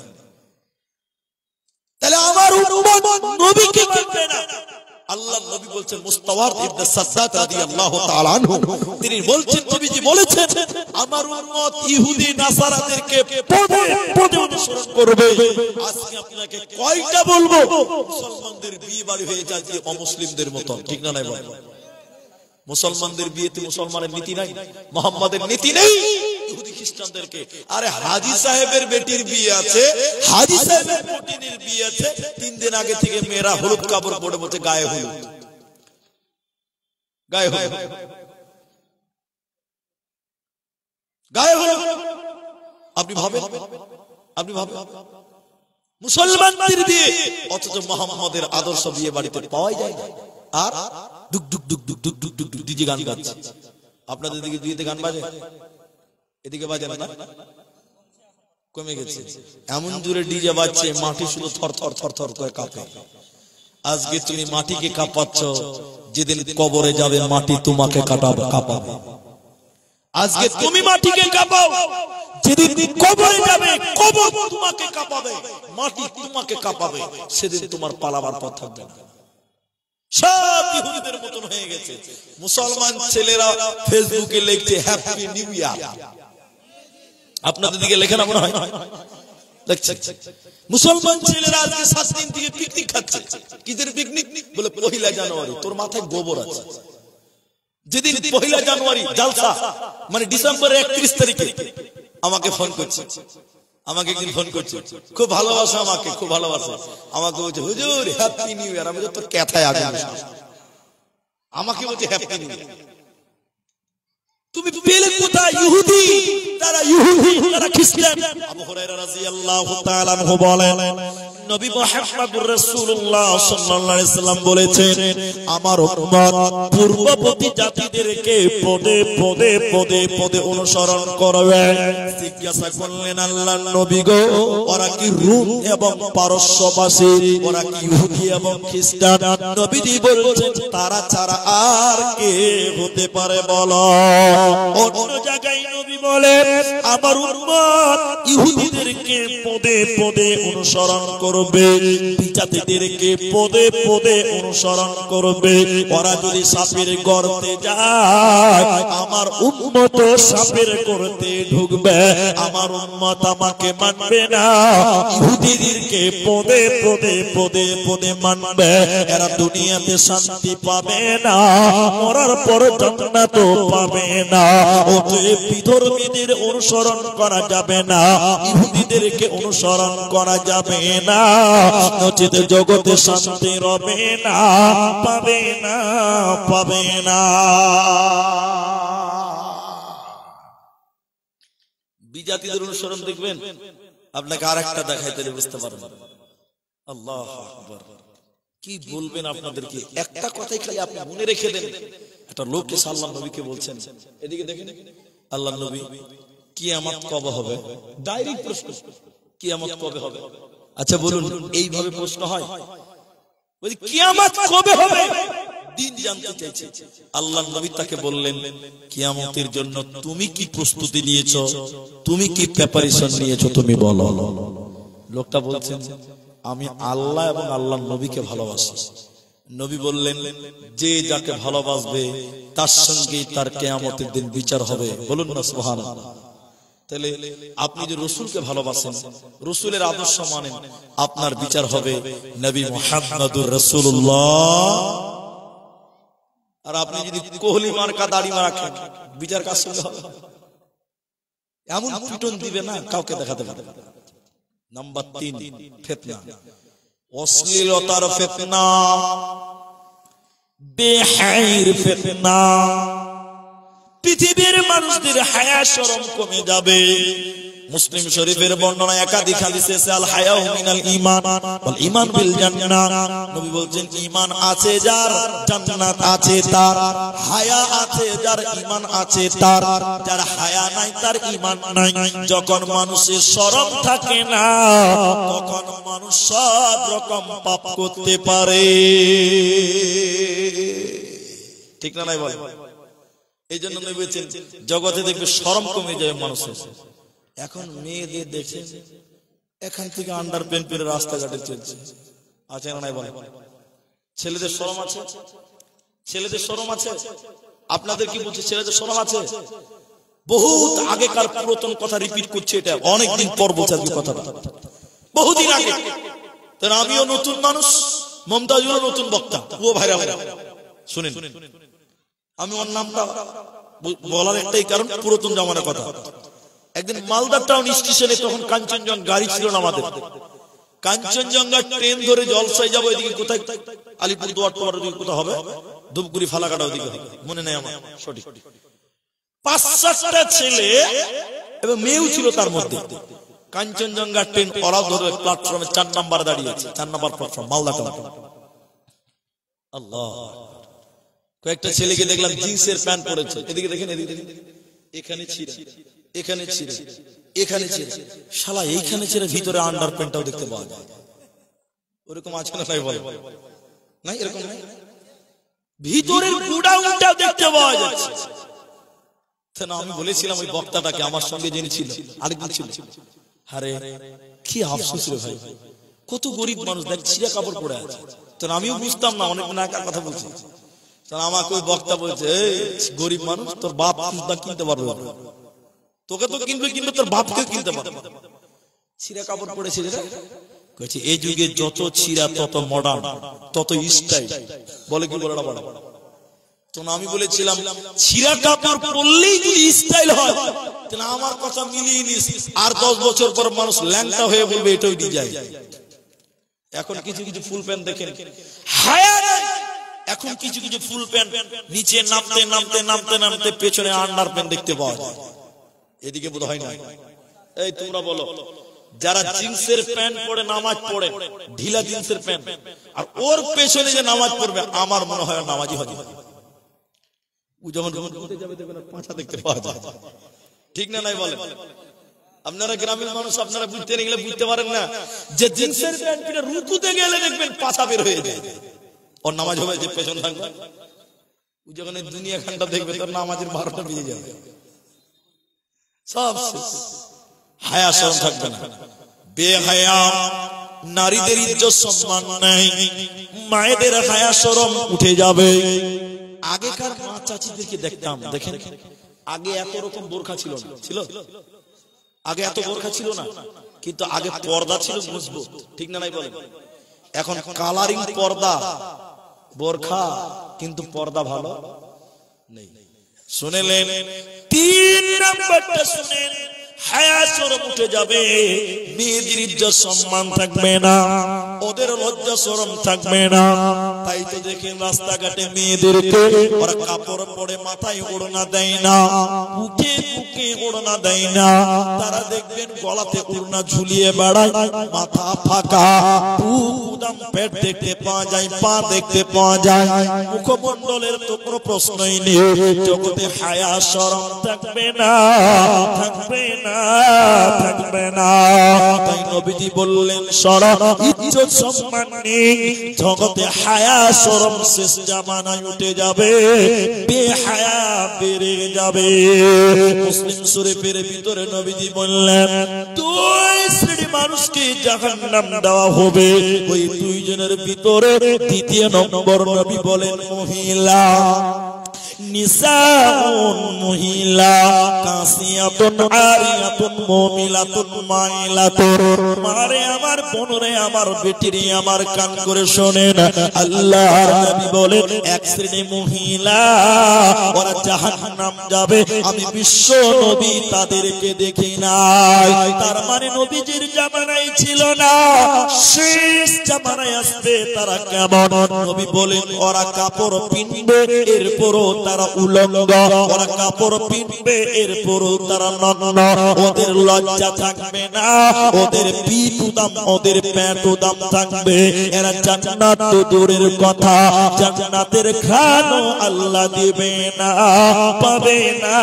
তাহলে আমার উম্মত নবীকে মানবে না। আল্লাহ নবী বলছেন, মুস্তাওয়ার ইবনে সাদ্দাদ রাদিয়াল্লাহু তাআলা আনহু তিনি বলছেন, নবীজি বলেছেন আমার উম্মত ইহুদি নাসারাদেরকে পদে পদে অনুসরণ করবে। আজকে আপনাকে কয়টা বলবো, মুসলমানদের বিয়ে বাড়ি হয়ে যায় যে অমুসলিমদের মত, ঠিক না? নাই বলে। মুসলমানদের বিয়েতে মুসলমানের নীতি নাই, মুহাম্মাদের নীতি নেই। ইহুদি খ্রিস্টানদেরকে, আরে হাজী সাহেবের বেটির বিয়ে আছে, হাজী সাহেবের বেটির বিয়ে আছে, 3 দিন আগে থেকে মেয়েরা হলুদ কাপড় পরে বসে গায়ে হলুদ, গায়ে হলুদ, গায়ে হলুদ। আপনি ভাবেন, আপনি ভাবেন মুসলমানদের বিয়ে, অথচ মুহাম্মাদের আদর্শ বিয়ে বাড়িতে পাওয়া যায় না। আর দুক দুক দুক দুক দুক দুক দুক ডিজে গান বাজছে। আপনাদের দিকে বিয়েতে গান বাজে? এদিকে বাজে না? কমে গেছে। এমন জোরে ডিজে বাজছে মাটি শুধু থর থর থর থর করে কাঁপে। আজকে তুমি মাটিকে কাঁপাচ্ছ, যেদিন কবরে যাবে মাটি তোমাকে কাঁপাবে। আজকে তুমি মাটিকে কাঁপাও, যেদিন কবরে যাবে কবর তোমাকে কাঁপাবে, মাটি তোমাকে কাঁপাবে, সেদিন তোমার পালাবার পথ থাকবে না। সব ইহুদিদের মতন হয়ে গেছে। মুসলমান ছেলেরা ফেসবুকে লিখছে হ্যাপি নিউ ইয়ার। আপনাদের দিকে লেখে না মনে হয়? দেখছে মুসলমান ছেলেরা আজকে 7 দিন থেকে পিকনিক খাচ্ছে। কিদের পিকনিক? বলে 1 জানুয়ারি। তোর মাথায় গোবর আছে। যেদিন 1 জানুয়ারি জালসা, মানে ডিসেম্বরের 31 তারিখে আমাকে ফোন করছে, আমাকে একদিন ফোন করছে, খুব ভালোবাসা আমাকে, খুব ভালোবাসা আমাকে, বলছে হুজুর হ্যাপি নিউ ইয়ার। আমি তোর কথায় আগে আমাকে বলছে হ্যাপি নিউ ইয়ার। তুমি পেলে কোথায়? ইহুদি, তারা ইহুদি, তারা খ্রিস্টান। আবু হুরায়রা রাদিয়াল্লাহু তাআলা আনহু বলেন, নবী মুহাম্মদুর রাসূলুল্লাহ সাল্লাল্লাহু আলাইহি সাল্লাম বলেছেন, আমার উম্মত পূর্ববর্তী জাতিদেরকে পদে পদে পদে পদে অনুসরণ করবে। জিজ্ঞাসা করলেন আল্লাহর নবী গো, ওরা কি রুম এবং পারস্যবাসী? ওরা কি ইহুদি এবং খ্রিস্টান? নবীজি বলছেন, তারা ছাড়া আর কে হতে পারে বলো? অন্য জায়গায় নবী বলেন, আমার উম্মত ইহুদিদেরকে পদে পদে অনুসরণ করবে, বিজাতিদেরকে পদে পদে অনুসরণ করবে। ওরা যদি সাপের গর্তে যায়, আমার উম্মত সাপের গর্তে ঢুকবে। আমার উম্মত আমাকে মানবে না, ইহুদিদেরকে পদে পদে পদে পদে মানবে। এরা দুনিয়াতে শান্তি পাবে না, মরার পর জান্নাত পাবে না। অতএব বিধর্মীদের অনুসরণ করা যাবে না, ইহুদিদেরকে অনুসরণ করা যাবে না, নচেত জগতে শান্তি রবে না, পাবে না, পাবে না। বিজাতিদের অনুসরণ দেখবেন, আপনাকে আরেকটা দেখাই, তাহলে বুঝতে পারবেন। আল্লাহু আকবার। কি বলবেন আপনাদেরকে, একটা কথাই খালি আপনি মনে রেখে দেন। একটা লোক এসে আল্লাহর নবীকে বলছেন, এদিকে দেখেন, আল্লাহর নবী কিয়ামত কবে হবে? ডাইরেক্ট প্রশ্ন, কিয়ামত কবে হবে? আচ্ছা বলুন, এইভাবে প্রশ্ন হয়? বলি কিয়ামত কবে হবে, দিন জানতে চাইছে। আল্লাহর নবী তাকে বললেন, কিয়ামতের জন্য তুমি কি প্রস্তুতি নিয়েছো, তুমি কি প্রিপারেশন নিয়েছো, তুমি বলো। লোকটা বলছেন, আমি আল্লাহ এবং আল্লাহর নবীকে ভালোবাসি। নবী বললেন, যে যাকে ভালোবাসবে তার সঙ্গে তার কিয়ামতের দিন বিচার হবে। বলুন না সুবহানাল্লাহ। তাহলে আপনি যে রাসূলকে ভালোবাসেন, রাসূলের আদর্শ মানেন, আপনার বিচার হবে নবী মুহাম্মদুর রাসূলুল্লাহ। আর আপনি যদি কোহলি মার্কা দাড়ি মারা, বিচার কার সঙ্গে হবে? এমন পিটন দিবে না, কাউকে দেখাতে পারবে না। নাম্বার 3, ফিতনা, অশ্লীলতার ফিতনা। বেহাইর ফিতনা, পৃথিবীর মানুষদের হায়া শরম কমে যাবে। মুসলিম শরীফের বর্ণনা একাধিক হাদিসে এসেছে, আল হায়াউ মিনাল ঈমান ওয়াল ঈমান বিল জান্নাহ। নবী বলেন ঈমান আছে যার, জান্নাত আছে তার। হায়া আছে যার, ঈমান আছে তার। যার হায়া নাই তার ঈমান নাই। যখন মানুষের শরম থাকে না, তখন মানুষ সব রকম পাপ করতে পারে। ঠিক না নাই বল? এই জন্য নবী বলেছেন জগতে দেখবে শরম কমে যায় মানুষের। এখন মেয়েদের দেখে এখান থেকে আন্ডার প্যান্ট পরে রাস্তাঘাটে চলছে, আছে না নাই বলে? ছেলেদের শরম আছে? ছেলেদের শরম আছে? আপনাদের কি বলছে ছেলেদের শরম আছে? বহুত আগেকার পুরাতন কথা রিপিট করছে, এটা অনেকদিন পর বলছে কথাটা, বহুদিন আগে। তার আমিও নতুন মানুষ, মমতাজুরও নতুন বক্তা, ও ভাইরা ভাইরা শুনেন। আমি ওর নামটা বলার একটাই কারণ, পুরাতন জামানার কথা। একদিন মালদা টাউন স্টেশনে, তখন কাঞ্চনজঙ্ঘা গাড়ি ছিল না আমাদের, কাঞ্চনজঙ্ঘা ট্রেন ধরে জলসায় যাবো, এদিকে কোথায় আলিপুর দুয়ার টোয়ার ওদিকে কোথাও হবে, ধূপগুড়ি ফালাকাটা ওদিকে মনে নেই আমার সঠিক। 5-7টা ছেলে এবং মেয়েও ছিল তার মধ্যে। কাঞ্চনজঙ্ঘা ট্রেন ওরা ধরে প্ল্যাটফর্মে 4 নাম্বার দাঁড়িয়ে আছে, 4 নাম্বার প্ল্যাটফর্ম মালদা টাউন। আল্লাহ, কয়েকটা ছেলেকে দেখলাম জিন্সের প্যান্ট পরেছে, এদিকে দেখেন, এদিকে দেখেন, এখানে ছিঁড়ে, এখানে ছিঁড়ে, এখানে ছিঁড়ে, শালা এইখানে ছিঁড়ে ভিতরে আন্ডার প্যান্টটাও দেখতে পাওয়া যায়। ওরকম আছে না নাই বলে? নাই, এরকম নাই, ভিতরের গুড়াউনটাও দেখতে পাওয়া যাচ্ছে। আমি বলেছিলাম ওই বক্তাটাকে, আমার সঙ্গে যিনি ছিল আরেকদিন ছিল, আরে কি আফসোস রে ভাই, কত গরিব মানুষ দেখ ছিঁড়া কাপড় পরে আছে। আমিও বুঝতাম না, অনেকদিন আগে কথা বলছি। আমাকে ওই বক্তা বলছে, গরিব মানুষ, তোর বাপ কিনতে পারবে, তোকে তো কিনবে, কিনবে তোর বাপকে কিনতে পারবে। ছিঁড়া কাপড় পরেছে, এই যুগে যত ছিঁড়া তত মডার্ন, তত স্টাইল, বলে কি বলে না বলে? তো আমি বলেছিলাম ছিঁড়া কাপড় পরলেই যদি স্টাইল হয়, তাহলে আমার কথা মিলিয়ে নিস, আর 10 বছর পর মানুষ ল্যাংটা হয়ে বলবে এটাই ডিজাইন। এখন কিছু কিছু ফুল প্যান্ট দেখেন, হায়া নাই। এখন কিছু কিছু ফুল প্যান্ট নিচে নামতে নামতে নামতে নামতে পেছনে আন্ডার প্যান্ট দেখতে পাওয়া যায়। এদিকে বোধ হয় না। এই তোমরা বলো, যারা জিন্সের প্যান্ট পরে নামাজ পড়ে, ঢিলা জিন্সের প্যান্ট, আর ওর পেছনে যে নামাজ পড়বে, আমার মনে হয় নামাজি হবে। ও যখন যাবে দেখবেন পাঁচা দেখতে পাওয়া যায়। ঠিক না নাই বলেন? আপনারা গ্রামের মানুষ, আপনারা বুঝতে গেলে বুঝতে পারেন না যে জিন্সের প্যান্ট পরে রুকুতে গেলে দেখবেন পাছা বের হয়ে যায়, ওর নামাজ হবে যে পেছন থাকবে। ও যখন দুনিয়া খানটা দেখবে, তোর নামাজের 12টা বেজে যাবে, সব হায়া শরম থাকবে না। বেহায়া নারীদের ইজ্জত সম্মান নাই, মায়েদের হায়া শরম উঠে যাবে। আগেকার মা চাচিদেরকে দেখতাম, দেখেন আগে এত রকম বোরখা ছিল না, ছিল আগে এত বোরখা ছিল না, কিন্তু আগে পর্দা ছিল মজবুত। ঠিক না নাই বলেন? এখন কালারিং পর্দা, বোরখা, কিন্তু পর্দা ভালো নেই। শুনেলেন? 3 নাম্বারটা শুনেন, হায়া শরম উঠে যাবে, মেয়েদের ইজ্জত সম্মান থাকবে না, ওদের লজ্জা শরম থাকবে না। তাই তো দেখেন রাস্তাঘাটে মেয়েদেরকে ওরা কাপড় পরে মাথায় ওড়না দেয় না, বুকে বুকে ওড়না দেয় না, তারা দেখবেন গলাতে ওড়না ঝুলিয়ে বেড়ায়, মাথা ফাঁকা, বুকদাম পেট দেখতে পাওয়া যায়, পা দেখতে পাওয়া যায়, মুখমণ্ডলের তো কোনো প্রশ্নই নেই। জগতে হায়া শরম থাকবে না, থাকবে না, থাকবে না। তাই নবীজি বললেন শরম ইজ্জত সম্মান নেই, জগতে হায়া শরম শেষ জামানায় উঠে যাবে, বেহায়া বেড়ে যাবে। মুসলিম শরীফের ভিতরে নবীজি বললেন 2 শ্রেণীর মানুষকে জাহান্নাম দেওয়া হবে। ওই 2 জনের ভিতরে 2 নম্বর নবী বলেন মহিলা। নিসাউন মহিলা কাসিয়াতুন আরিয়াতুন মুমিলাতুন মাইলাতুন। মারে আমার বোনরে, আমার বেটিরে, আমার কান করে শোনেন, আল্লাহর নবী বলেন এক শ্রেণী মহিলা ওরা জাহান্নাম যাবে, আমি বিশ্ব নবী তাদেরকে দেখি নাই। তার মানে নবীজির জামানায় ছিল না, শেষ জামানায় আসবে। তারা কেমন? নবী বলেন ওরা কাপড় পিনবে, এরপরও তারা উলঙ্গ। ওরা কাপড় পিনবে, এরপরও তারা নগ্ন। ওদের লজ্জা থাকবে না, ওদের পিঠ উদাম, ওদের পেট উদাম থাকবে। এরা জান্নাত তো দূরের কথা, জান্নাতের খানো আল্লাহ দিবে না, পাবে না,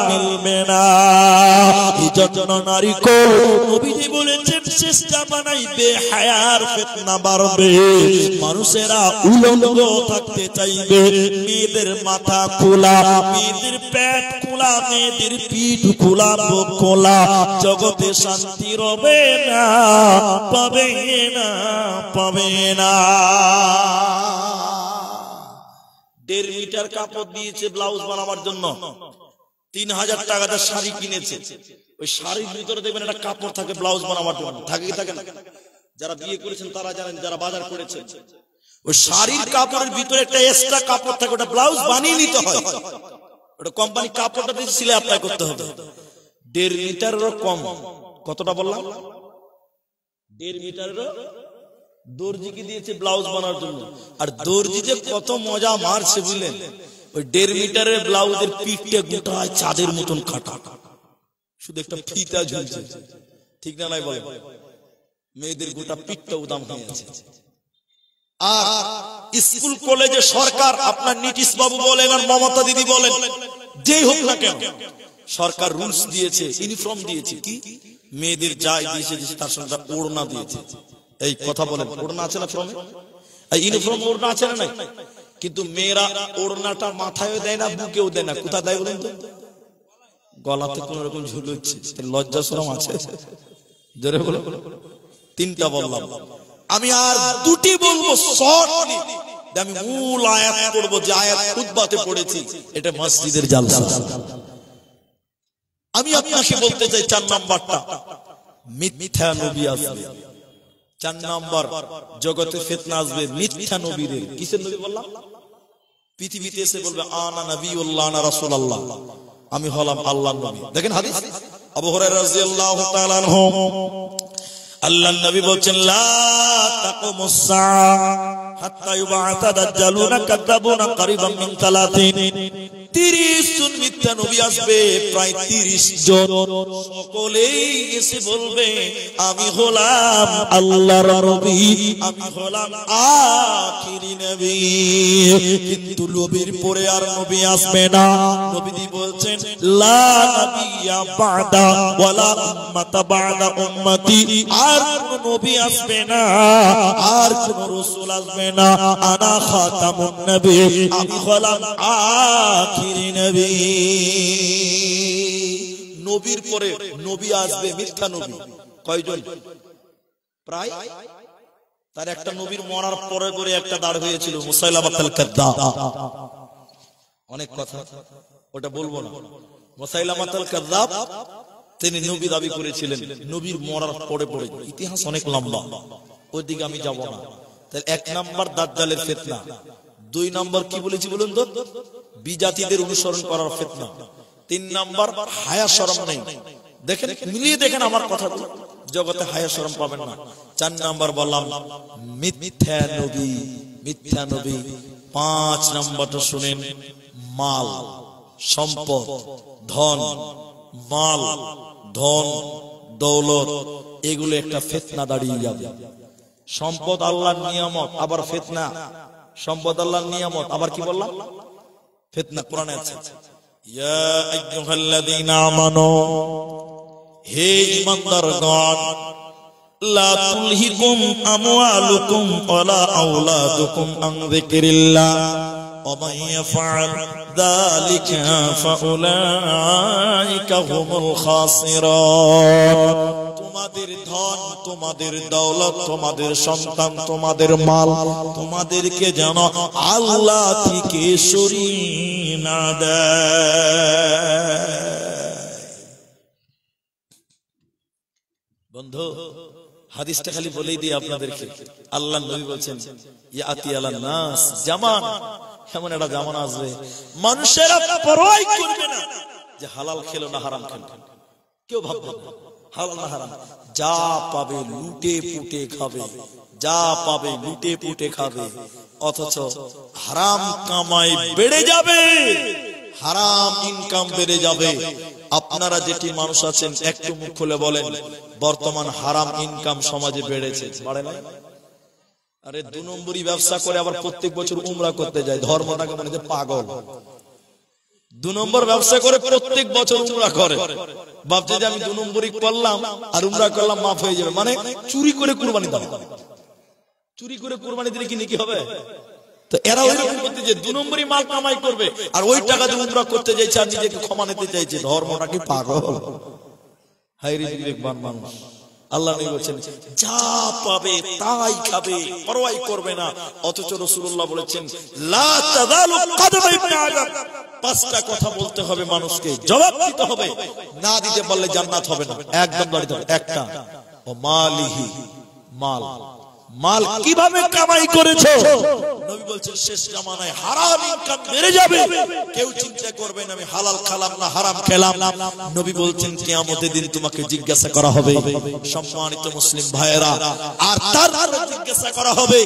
মিলবে না। এই জন্য নারী কো নবীজি বলেছেন শেষ জামানায় বেহায়ার ফিতনা বাড়বে। মানুষেরা উলঙ্গ থাকতে চাইবে, মেয়েদের মাথা খোলা, মেয়েদের পেট খোলা, মেয়েদের পিঠ খোলা, বুক খোলা। জগতে শান্তি রবে না, পাবে না, পাবে না। 1.5 মিটার কাপড় দিয়েছে ব্লাউজ বানাবার জন্য, 3000 টাকাতে শাড়ি কিনেছে। ওই শাড়ির ভিতরে দেখবেন একটা কাপড় থাকে ব্লাউজ বানাবার জন্য, থাকে কি থাকে না? যারা বিয়ে করেছেন তারা জানেন, যারা বাজার করেছেন, ওই শাড়ির কাপড়ের ভিতরে একটা এক্সট্রা কাপড় থাকে, ওটা ব্লাউজ বানিয়ে নিতে হয়। ওটা কোম্পানি কাপড়টা দিয়ে সিলে অ্যাপ্লাই করতে হবে। 1.5 মিটারেরও কম। কতটা বললাম? 1.5 মিটারেরও দর্জিকে দিয়েছে ব্লাউজ বানানোর জন্য। আর দর্জি যে কত মজা মারছে বুঝলেন, ওই 1.5 মিটারের ব্লাউজের পিঠটা গোটায় চাঁদের মতন কাটা, শুধু একটা ফিতা ঝুলছে, ঠিক না নাই বলে? মেয়েদের গোটা পিঠটা উদাম হয়ে আছে। আর স্কুল কলেজে সরকার, আপনার নীতিশ বাবু বলেন আর মমতা দিদি বলেন, যেই হোক না কেন, সরকার রুলস দিয়েছে, ইউনিফর্ম দিয়েছে, কি মেয়েদের যাই দিয়েছে তার সঙ্গে ওড়না দিয়েছে। এই কথা বলেন, ওড়না আছে না ফর্মে? এই ইউনিফর্ম ওড়না আছে না নাই? কিন্তু মেয়েরা ওড়নাটা মাথায়ও দেয় না, বুকেও দেয় না। কোথা দেয় বলেন তো? গলাতে কোন রকম ঝুলুচ্ছে। লজ্জা শরম আছে? জোরে বলো। 3টা বললাম, আমি আর 2টি বলবো শর্টলি। আমি মূল আয়াত পড়বো, যে আয়াত খুতবাতে পড়েছি, এটা মসজিদের জালসা। আমি আপনাকে বলতে চাই 4 নাম্বারটা, মিথ্যা নবী আসবে। 4 নাম্বার, জগতে ফিতনা আসবে মিথ্যা নবীদের। কিসের নবী বললাম? পৃথিবীতে এসে বলবে আনা নবিউল্লাহ আনা রাসূলুল্লাহ, আমি হলাম আল্লাহর নবী। দেখেন হাদিস, আবু হুরায়রা রাদিয়াল্লাহু তাআলা আনহু, আল্লাহর নবী বলেন লা তাকুমুস সাআ হাত্তা ইউবাআসা দাজ্জালুনা কাযাবুনা কারিবাম মিন 30 জন মিথ্যা নবী আসবে, প্রায় 30 জন। সকলেই এসে বলবে আমি হলাম আল্লাহর নবী, আমি হলাম আখিরি নবী। কিন্তু নবীর পরে আর নবী আসবে না। নবীজি বলছেন লা নবিয়্যা বা'দা ওয়ালা উম্মাতা বা'দা উম্মতি, আর কোন নবী আসবে না, আর কোন রাসূল আসবে না। আনা খাতামুন নবী, আমি হলাম আখিরি নবী। নবীর পরে নবী আসবে মিথ্যা নবী। কয়জন? প্রায়। তার একটা নবীর মরার পরে পরে একটা দাঁড় হয়েছিল, মুসাইলামাতুল কাযযাব। অনেক কথা, ওটা বলবো না। মুসাইলামাতুল কাযযাব তিনি নবী দাবি করেছিলেন, নবীর মরার পরে পরে। ইতিহাস অনেক লম্বা, ওইদিকে আমি যাব না। তাহলে 1 নাম্বার দাজ্জালের ফিতনা। 2 নাম্বার কি বলেছি বলুন তো? বিজাতিদের অনুসরণ করার ফিতনা। 3 নাম্বার হায়া শরম নেই। দেখেন, মিলিয়ে দেখেন আমার কথাগুলো, জগতে হায়া শরম পাবেন না। 4 নাম্বার বললাম মিথ্যা নবী, মিথ্যা নবী। 5 নাম্বারটা শুনেন, মাল সম্পদ, ধন, মাল, ধন, দৌলত, এগুলো একটা ফিতনা দাঁড়িয়ে যাবে। সম্পদ আল্লাহর নিয়ামত, আবার ফিতনা। সম্পদ আল্লাহর নিয়ামত, আবার কি বললাম? ফিতনা। কোরআনে আছে ইয়া আইয়ুহাল্লাযীনা আমানু, হে ঈমানদারগণ, লা তুলহিকুম আমওয়ালুকুম ওয়ালা আওলাদুকুম আন যিকরিল্লাহ ওয়া মান ইয়াফআল যালিকা ফাউলাইকা হুমুল খাসিরুন। তোমাদের ধন, তোমাদের দৌলত, তোমাদের সন্তান, তোমাদের মাল, তোমাদেরকে যেন আল্লাহ থেকে সরিয়ে না দেয়। বন্ধু, হাদিসটা খালি বলেই দিই আপনাদেরকে। আল্লাহ নবী বলছেন ইয়াতি আলান নাস জামান, এমন একটা জামানা আসবে মানুষেরা পরোয়াই করবে না যে হালাল খেলো না হারাম খেলো। কেউ ভাববে না হালাল না হারাম, যা পাবে লুটে পুটে খাবে, যা পাবে লুটে পুটে খাবে। অথচ হারাম কামাই বেড়ে যাবে, হারাম ইনকাম বেড়ে যাবে। আপনারা যেটি মানুষ আছেন একটু মুখ খুলে বলেন, বর্তমান হারাম ইনকাম সমাজে বেড়েছে, বাড়ে না? আরে 2 নম্বরই ব্যবসা করে আবার প্রত্যেক বছর উমরা করতে যায়, ধর্মটাকে মনে হচ্ছে পাগল। 2 নম্বর ব্যবসা করে প্রত্যেক বছর উমরা করে, ভাবছে যে আমি 2 নম্বরই করলাম আর উমরা করলাম মাফ হয়ে যাবে। মানে চুরি করে কুরবানি দাও, চুরি করে কুরবানি দিলে কি নাকি হবে? তো এরা ওইরকম করতে যে 2 নম্বরই মাল কামাই করবে আর ওই টাকা দিয়ে উমরা করতে যাইছে আর নিজেকে ক্ষমা নিতে চাইছে। ধর্মটা কি পাগল? হায়রে বিবেকবান মানুষ। আল্লাহ নবী বলেছেন যা পাবে তাই খাবে, পরোয়া করবে না। অথচ রাসূলুল্লাহ বলেছেন লা তাযালু কদমা ইবনে আদম, 5টা কথা বলতে হবে মানুষকে, জবাব দিতে হবে, না দিতে পারলে জান্নাত হবে না। একদম দাঁড়িয়ে থাকবে। একটা, ও মালিহি, মাল, মাল কিভাবে কামাই করেছো? নবী বলছেন শেষ জামানায় হারাম ইনকাম বেড়ে যাবে, কেউ চিন্তা করবে না আমি হালাল খেলাম না হারাম খেলাম। নবী বলছেন কিয়ামতের দিন তোমাকে জিজ্ঞাসা করা হবে, সম্মানিত মুসলিম ভাইয়েরা, আর তারপর জিজ্ঞাসা করা হবে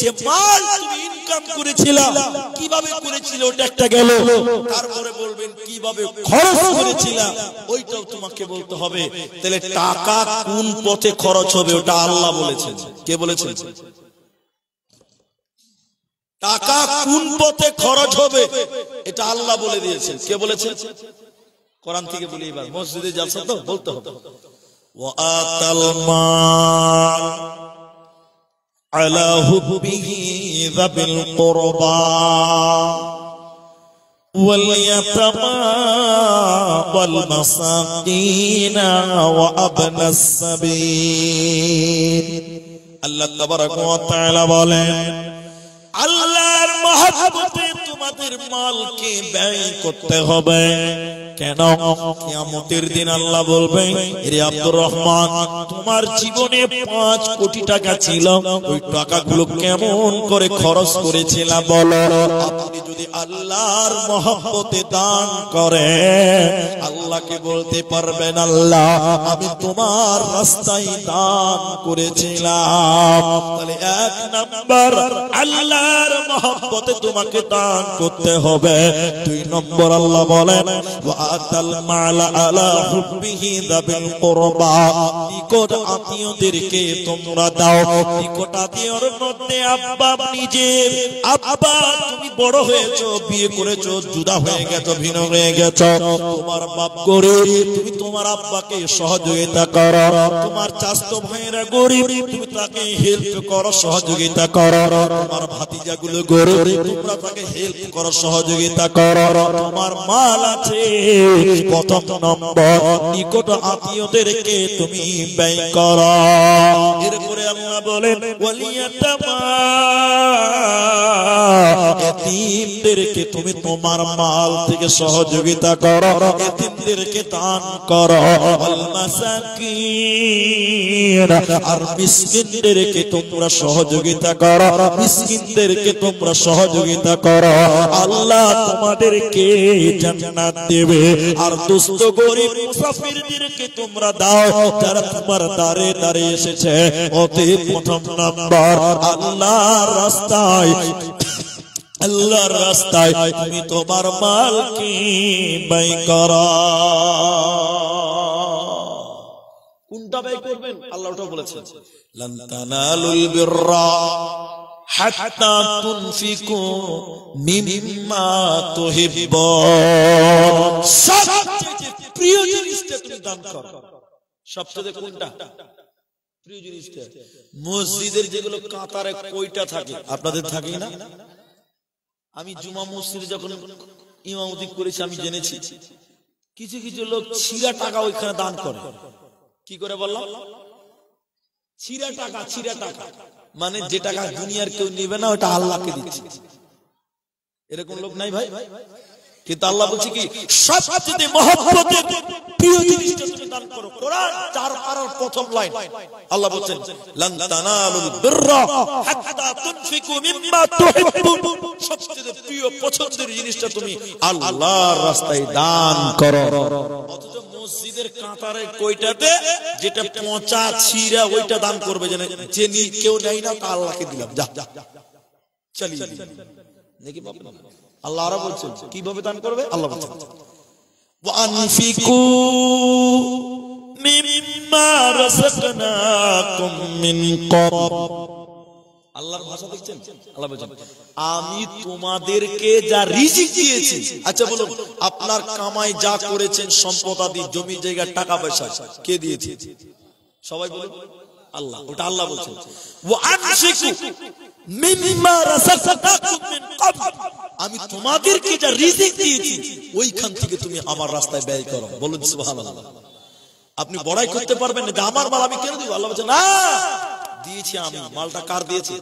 যে মাল তুমি ইনকাম করেছিলা কিভাবে করেছিলে, ওটা একটা গেল। তারপরে বলবেন কিভাবে খরচ করেছিলা, ওইটাও তোমাকে বলতে হবে। তাহলে টাকা কোন পথে খরচ হবে ওটা আল্লাহ বলেছেন। কে বলেছেন? টাকা কোন পথে খরচ হবে এটা আল্লাহ বলে দিয়েছেন। কে বলেছেন? কোরআন থেকে বলি। এবার মসজিদে জালসা তো বলতে হবে ওয়া আতাল মাল আলা হুবিহি যাবিল কুরবা ওয়াল ইয়াতামা ওয়াল মাসাকিন ওয়া আবনাস সাবিল। আল্লাহ তাবারাকা ওয়া তাআলা বলেন আল্লাহর মহব্বতে তোমাদের মালকে ব্যয় করতে হবে। কেন? কিয়ামতের দিন আল্লাহ বলবে রে আব্দুর রহমান, তোমার জীবনে 5 কোটি টাকা ছিল, ওই টাকাগুলো কেমন করে খরচ করেছিলা বলো। আপনি যদি আল্লাহর মহব্বতে দান করে আল্লাহকে বলতে পারবেন আল্লাহ আমি তোমার রাস্তায় দান করেছিলাম। তাহলে 1 নাম্বার আল্লাহর মহব্বতে তোমাকে দান করতে হবে। 2 নম্বর আল্লাহ বলেন ওয়াতাল মাল আলা হুবিহি যাবিল কুরবা, নিকট আত্মীয়দেরকে তোমরা দাও। নিকট আত্মীয়র মধ্যে আব্বা, নিজের আব্বা, তুমি বড় হয়েছো, বিয়ে করেছো, জুদা হয়ে গেছো, ভিন্ন হয়ে গেছো, তোমার বাপ গরিব, তুমি তোমার আব্বাকে সহযোগিতা করো। তোমার চাচতো ভাইরা গরিব, তুমি তাকে হেল্প করো, সহযোগিতা করো। তোমার ভাতিজাগুলো গরিব, তোমরা তাকে হেল্প করো, সহযোগিতা করো। তোমার মাল আছে, প্রথম নম্বর নিকট আত্মীয়দেরকে তুমি ব্যয় করো। এরপরে আল্লাহ বলেন ওয়ালিয়াতামা, এতিমদেরকে তুমি তোমার মাল থেকে সহযোগিতা করো, এতিমদেরকে দান করো। ওয়াল মাসাকিন, আর মিসকিনদেরকে তোমরা সহযোগিতা করো, মিসকিনদেরকে তোমরা সহযোগিতা করো। আল্লাহ তোমাদেরকে জান্নাত দেবে। আর দুস্থ গরিব মুসাফিরদেরকে তোমরা দাও যারা তোমার দ্বারে দ্বারে এসেছে। অতএব প্রথম নাম্বার আল্লাহর রাস্তায়, আল্লাহর রাস্তায় তুমি তোমার মালকে ব্যয় করো। কোনটা ব্যয় করবেন আল্লাহ ওটা বলেছেন, লান তানালুল বিররা হাত্তা তুনফিকু মিম্মা তুহিব্বুন, সবচেয়ে প্রিয় জিনিসটা তুমি দান করো। সবচেয়ে কোনটা প্রিয় জিনিসটা? মসজিদের যেগুলো কাতারে কয়টা থাকে, আপনাদের থাকে না? আমি জুমা মসজিদে যখন ইমামতি করেছি আমি জেনেছি কিছু কিছু লোক ছিঁড়া টাকা ওইখানে দান করে। কি করে বললাম? ছিঁড়া টাকা, ছিঁড়া টাকা মানে যে টাকা দুনিয়ার কেউ নেবে না ওটা আল্লাহকে দিচ্ছে। এরকম লোক নাই ভাই? কিন্তু আল্লাহ বলছে কি সবচেয়ে মহব্বতের প্রিয় জিনিসটা তুমি দান করো। কোরআন 4 পারার প্রথম লাইন আল্লাহ বলেন লান তানালুল বিররা হাত্তা তুনফিকু মিম্মা তুহিব্বুন। সবচেয়ে প্রিয় পছন্দের জিনিসটা তুমি আল্লাহর রাস্তায় দান করো। অথচ মসজিদের কাঁটারে কয়টাতে যেটা পচা ছিঁড়া ওইটা দান করবে, যে কেউ নেয় না তা আল্লাহকে দিলাম, যা চালিয়ে নাকি বাবা। আল্লাহ আরো বলছেন কিভাবে দান করবে। আল্লাহ বলছেন ওয়ানফিকু মিম্মা রাযাকনাকুম মিন ক্বাব। আল্লাহর ভাষা দেখছেন। আল্লাহ বলছেন আমি তোমাদেরকে যা রিজিক দিয়েছি। আচ্ছা বলুন, আপনার কামাই যা করেছেন, সম্পদ আদি, জমি জায়গা, টাকা পয়সা, কে দিয়েছে? সবাই বলুন আল্লাহ। ওটা আল্লাহ বলছেন ওয়ানফিকু মিম্মা রাযাকনাকুম মিন ক্বাব। আমি তোমাদেরকে যা রিজিক দিয়েছি ওইখান থেকে তুমি আমার রাস্তায় ব্যয় করো। বলুন সুবহানাল্লাহ। আপনি বড়াই করতে পারবেন না যে আমার মাল আমি কেন দিব। আল্লাহ বলছে না, দিয়েছি আমি। মালটা কার দিয়েছে?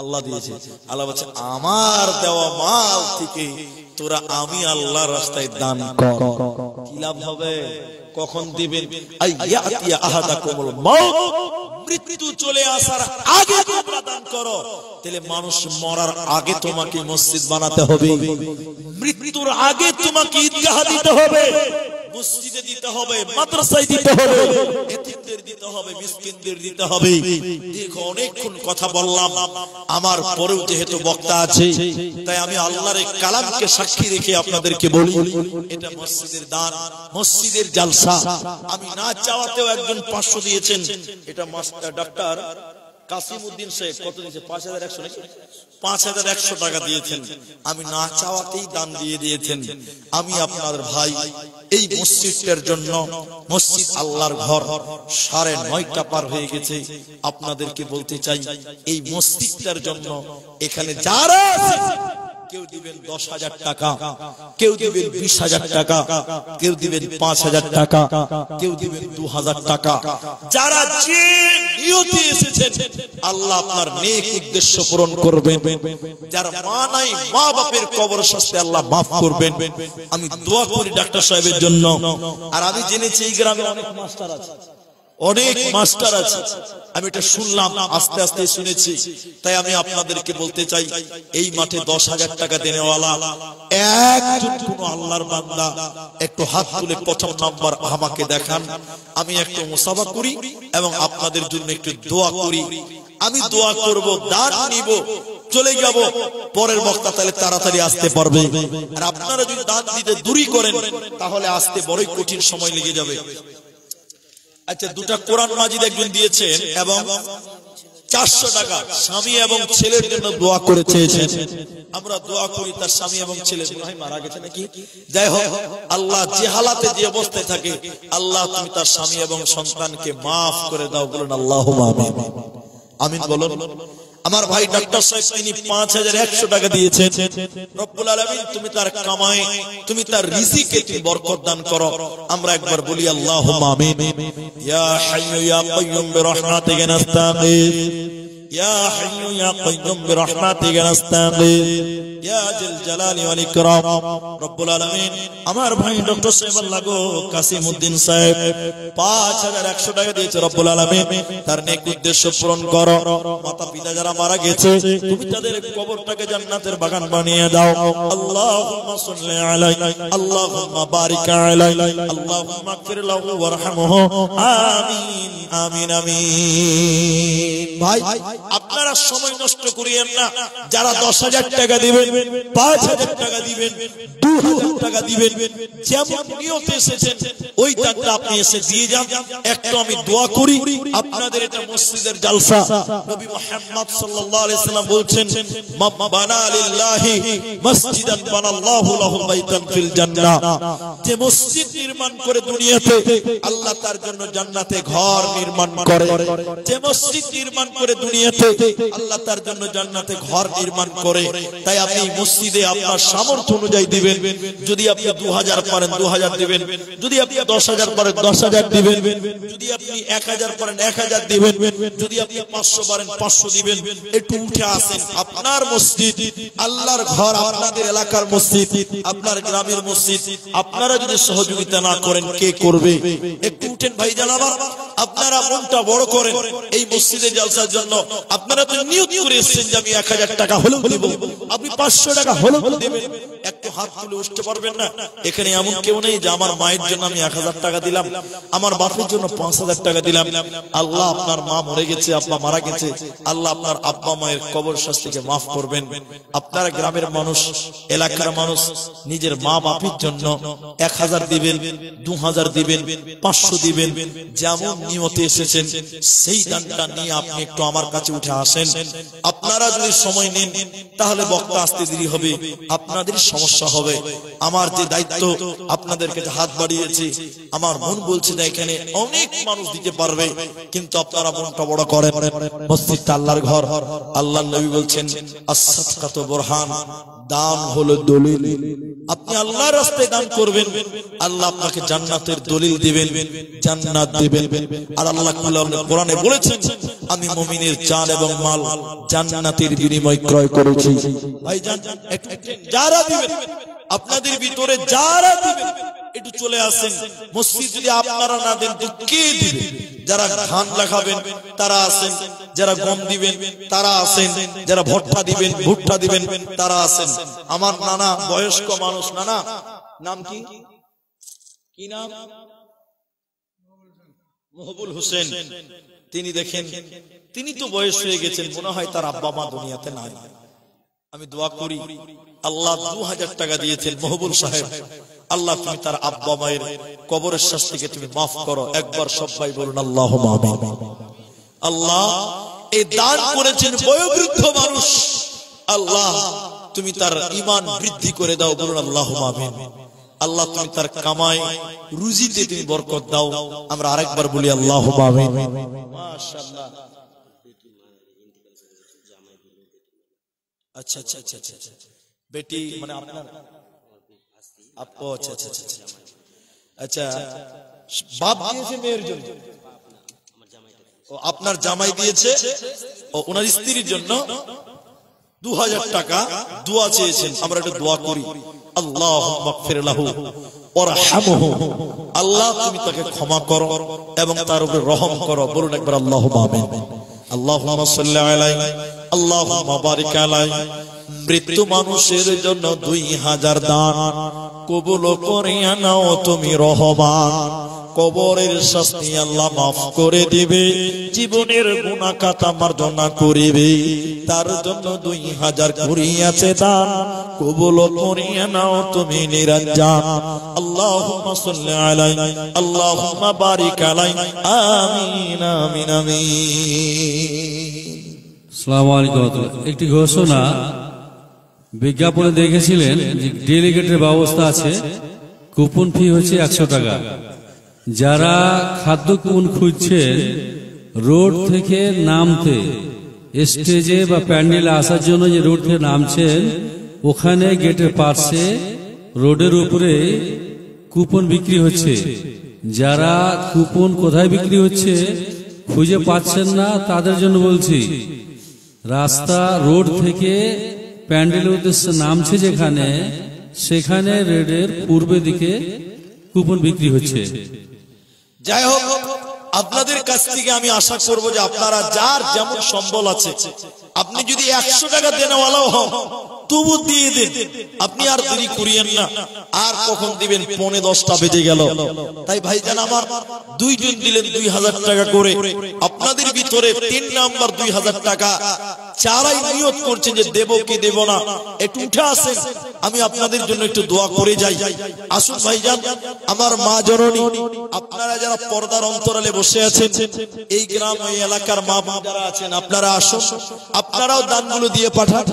আল্লাহ দিয়েছে। আল্লাহ বলছে আমার দেওয়া মাল থেকে তোরা আমি আল্লাহর রাস্তায় দান কর। কি লাভ হবে? কখন দিবেন? আইয়াতিয়া আহাদাকুমুল মাউত, মৃত্যু চলে আসার আগে তোমরা দান করো। তাহলে মানুষ মরার আগে তোমাকে মসজিদ বানাতে হবে, মৃত্যুর আগে তোমাকে ঈদগাহ দিতে হবে, মসজিদে দিতে হবে, মাদ্রাসায় দিতে হবে, এতিমদের দিতে হবে, মিসকিনদের দিতে হবে। দেখো অনেকক্ষণ কথা বললাম, আমার পরেও যেহেতু বক্তা আছে তাই আমি আল্লাহর কালামকে সাক্ষী রেখে আপনাদেরকে বলি, এটা মসজিদের দান, মসজিদের জালসা। আমি না চাওয়াতেও একজন 500 দিয়েছেন। এটা মাস্টার ডাক্তার কাসিমউদ্দিন শেখ কত দিয়েছে? 5100 নাকি? 5100 টাকা দিয়েছেন। আমি না চাওয়াতেই দান দিয়ে দিয়েছেন। আমি আপনাদের ভাই, এই মসজিদটার জন্য, মসজিদ আল্লাহর ঘর, 9:30 পার হয়ে গেছে। আপনাদেরকে বলতে চাই এই মসজিদটার জন্য এখানে যারা কেউ দিবেন 10,000 টাকা, কেউ দিবেন 20,000 টাকা, কেউ দিবেন 5,000 টাকা, কেউ দিবেন 2,000 টাকা। যারা যে নিয়তে এসেছেন আল্লাহ আপনার নেক উদ্দেশ্য পূরণ করবেন। যারা মা নাই, মা বাপের কবর শাস্তি আল্লাহ মাফ করবেন। আমি দোয়া করি ডাক্তার সাহেবের জন্য। আর আমি জেনেছি এই গ্রামে অনেক মাস্টার আছে, অনেক মাস্টার আছে। আমি এটা শুনলাম, আস্তে আস্তে শুনেছি। তাই আমি আপনাদেরকে বলতে চাই এই মাঠে 10,000 টাকা দেনেওয়ালা একজন কোন আল্লাহর বান্দা একটু হাত তুলে প্রথম নাম্বার আমাকে দেখান। আমি একটু মুসাফা করি এবং আপনাদের জন্য একটু দোয়া করি। আমি দোয়া করব, দান নিব, চলে যাব। পরের বক্তা তাহলে তাড়াতাড়ি আসতে পারবে। আর আপনারা যদি দান দিতে দেরি করেন তাহলে আসতে বড়ই কঠিন সময় লেগে যাবে। আচ্ছা, 2টা কোরআন মাজিদ একজন দিয়েছেন এবং 400 টাকা স্বামী এবং ছেলের জন্য দোয়া করে চেয়েছেন। আমরা দোয়া করি তার স্বামী এবং ছেলে মারা গেছে নাকি, যাই হোক, আল্লাহ যে হালাতে যে অবস্থায় থাকে আল্লাহ তুমি তার স্বামী এবং সন্তানকে মাফ করে দাও। বলুন আল্লাহুম্মা আমিন। আমিন বলুন। আমার ভাই ডাক্তার সাহেব তিনি 5100 টাকা দিয়েছেন। রব্বুল আলামিন তুমি তার কামাই, তুমি তার রিজিকে তুমি বরকত দান করো। আমরা একবার বলি আল্লাহুম্মা আমিন। ইয়া হাইয়্যু ইয়া কাইয়্যুম বিরহমাতিকা নাস্তাগীথ, ইয়া হাইয়্যু ইয়া কাইয়্যুম বিরহমাতিকা নাস্তাগীথ, ইয়া জিল জালালি ওয়াল ইকরাম। রব্বুল আলামিন আমার ভাই ডক্টর সাহেব আল্লাহ গো কাসিমউদ্দিন সাহেব 5100 টাকা দিয়েছে। রব্বুল আলামিন তার নেক উদ্দেশ্য পূরণ করো। মাতা পিতা যারা মারা গেছে তুমি তাদের কবরটাকে জান্নাতের বাগান বানিয়ে দাও। আল্লাহুম্মা সাল্লি আলাইহি, আল্লাহুম্মা বারিক আলাইহি, আল্লাহুম্মা গফির লাহু ওয়ারহামহু। আমিন আমিন আমিন। ভাই আপনারা সময় নষ্ট করিয়েন না। যারা 10,000 টাকা দিবেন, 5,000 টাকা দিবেন, 2,000 টাকা দিবেন, যেমন নিয়তে এসেছেন ওই টাকা আপনি এসে দিয়ে যান। একটু আমি দোয়া করি, আপনাদের এটা মসজিদের জালসা। নবী মুহাম্মদ সাল্লাল্লাহু আলাইহি সাল্লাম বলছেন মান বানা লিল্লাহি মসজিদান বানাল্লাহু লাহু বাইতান ফিল জান্নাহ। যে মসজিদ নির্মাণ করে দুনিয়াতে আল্লাহ তার জন্য জান্নাতে ঘর নির্মাণ করে। যে মসজিদ নির্মাণ করে দুনিয়াতে দুনিয়াতে আল্লাহ তার জন্য জান্নাতে ঘর নির্মাণ করে। তাই আপনি মসজিদে আপনার সামর্থ্য অনুযায়ী দিবেন। যদি আপনি 2000 পারেন 2000 দিবেন, যদি আপনি 10,000 পারেন 10,000 দিবেন, যদি আপনি 1000 পারেন 1000 দিবেন, যদি আপনি 500 পারেন 500 দিবেন। একটু উঠে আসেন, আপনার মসজিদ, আল্লাহর ঘর, আপনাদের এলাকার মসজিদ, আপনার গ্রামের মসজিদ, আপনারা যদি সহযোগিতা না করেন কে করবে? একটু উঠেন ভাইজান আমার, আপনারা মনটা বড় করেন এই মসজিদে জলসার জন্য। আপনারা তো নিয়ত করে এসেছেন যে আমি 1000 টাকা হলেও দেব, আপনি 500 টাকা হলেও দেবেন। একটু হাত তুলে উঠতে পারবেন না? এখানে এমন কেউ নেই যে আমার মায়ের জন্য আমি 1000 টাকা দিলাম, আমার বাপের জন্য 5000 টাকা দিলাম। আল্লাহ আপনার মা মরে গেছে, আব্বা মারা গেছে, আল্লাহ আপনার আব্বা মায়ের কবর শাস্তিকে মাফ করবেন। আপনারা গ্রামের মানুষ, এলাকার মানুষ নিজের মা বাপের জন্য 1000 দিবেন, 2000 দিবেন, 500 দিবেন। যেমন নিয়তে এসেছেন সেই দানটা নিয়ে আপনি একটু আমার কাছে উঠে আসেন। আপনারা যদি সময় নেন তাহলে বক্তা আসতে দেরি হবে, আপনাদের সমস্যা হবে। আমার যে দায়িত্ব আপনাদের কাছে হাত বাড়িয়েছি, আমার মন বলছে না এখানে অনেক মানুষ দিতে পারবে, কিন্তু আপনারা মনটা বড় করেন। মসজিদটা আল্লাহর ঘর। আল্লাহর নবী বলছেন আস-সাদকাতু বুরহান, দান হলো দলিল। আপনি আল্লাহর রাস্তায় দান করবেন, আল্লাহ আপনাকে জান্নাতের দলিল দিবেন, জান্নাত দিবেন। আর আল্লাহ কোরআনে বলেছেন আমি মুমিনের জান এবং মাল জান্নাতের বিনিময়ে ক্রয় করেছি। ভাইজান যারা দিবেন, আপনাদের ভিতরে যারা দিবেন একটু চলে আসেন। মসজিদ যদি আপনারা না দেন তো কে দিবে? যারা ধান লাগাবেন তারা আসেন, যারা গম দিবেন তারা আসেন, যারা ভুট্টা দিবেন তারা আসেন। আমার নানা বয়স্ক মানুষ, নানা নাম কি? কি নাম? মহবুল হোসেন। তিনি দেখেন, তিনি তো বয়স হয়ে গেছেন, মনে হয় তার আব্বা মা দুনিয়াতে নাই। আমি দোয়া করি আল্লাহ 2000 টাকা দিয়েছেন মহবুল সাহেব, আল্লাহ তুমি তার আব্বা মায়ের কবরের শাস্তিকে তুমি মাফ করো। একবার সবাই বলুন আল্লাহুম্মা আমিন। আল্লাহ এই দান করেছেন বয়োবৃদ্ধ মানুষ, আল্লাহ তুমি তার ঈমান বৃদ্ধি করে দাও, বলুন আল্লাহুম্মা আমিন। আল্লাহ তুমি তার কামাই রুজিতে তুমি বরকত দাও। আমরা আরেকবার বলি আল্লাহুম্মা আমিন। মাশাআল্লাহ। আচ্ছা আচ্ছা আচ্ছা আচ্ছা, বেটি মানে আপনার আপু? আচ্ছা আচ্ছা আচ্ছা আচ্ছা, বাপ দিয়েছে মেয়ের জন্য, ও আপনার জামাই দিয়েছে, ও ওনার স্ত্রীর জন্য 2000 টাকা দোয়া চেয়েছেন। আমরা একটু দোয়া করি। আল্লাহুম্মা মাগফির লাহু ওয়ারহামহু, আল্লাহ তুমি তাকে ক্ষমা করো এবং তার উপরে রহম করো। বলুন একবার আল্লাহুম্মা আমিন। আল্লাহুম্মা সাল্লি আলাইহি, আল্লাহুম্মা বারিক আলাইহি। মৃত্যু মানুষের জন্য 2000 দান কবুল করিয়া নাও তুমি রহমান। কবরের শাস্তি আল্লাহ মাফ করে দিবে, জীবনের গুনাহ খাতা মার্জনা করিবে। তার জন্য 2000 করিয়াছে দান কবুল করিয়া নাও তুমি নিরঞ্জন। আল্লাহুম্মা সাল্লি আলাইহি, আল্লাহুম্মা বারিক আলাইহি। আমিন আমিন আমিন। আসসালামু আলাইকুম। একটি ঘোষণা বিজ্ঞাপনে দেখেছিলেন যে ডেলিগেটের ব্যবস্থা আছে, কুপন ফি হচ্ছে 100 টাকা। যারা খাদ্য কুপন খুঁজছেন, রোড থেকে নামতে স্টেজে বা প্যান্ডেলে আসার জন্য যে রোড থেকে নামছেন, ওখানে গেটের পাশে রোডের উপরে কুপন বিক্রি হচ্ছে। যারা কুপন কোথায় বিক্রি হচ্ছে খুঁজে পাচ্ছেন না, তাদের জন্য বলছি, রাস্তা রোড থেকে প্যান্ডেলের উদ্দেশ্যে নামছে যেখানে, সেখানে রেডের পূর্ব দিকে কুপন বিক্রি হচ্ছে। যাই হোক, আপনাদের কাছ থেকে আমি আশা করব যে আপনারা যার যেমন সম্বল আছে, আপনি যদি 100 টাকা দেনেওয়ালাও হন তবু দিয়ে দেন, আপনি আর দেরি করিয়েন না। আর কখন দিবেন? 9:10 বেজে গেল। তাই ভাইজান আমার, দুইজন দিলেন 2000 টাকা করে। আপনাদের ভিতরে 3 নাম্বার 2000 টাকা যারাই নিয়ত করছেন যে দেব কি দেব না, একটু উঠে আসেন, আমি আপনাদের জন্য একটু দোয়া করে যাই। আসুন ভাইজান, আমার মা জননী, আপনারা যারা পর্দার অন্তরালে বসে আছেন, এই গ্রাম এই এলাকার মা যারা আছেন, আপনারা আসুন, আপনারাও দানগুলো দিয়ে পাঠান।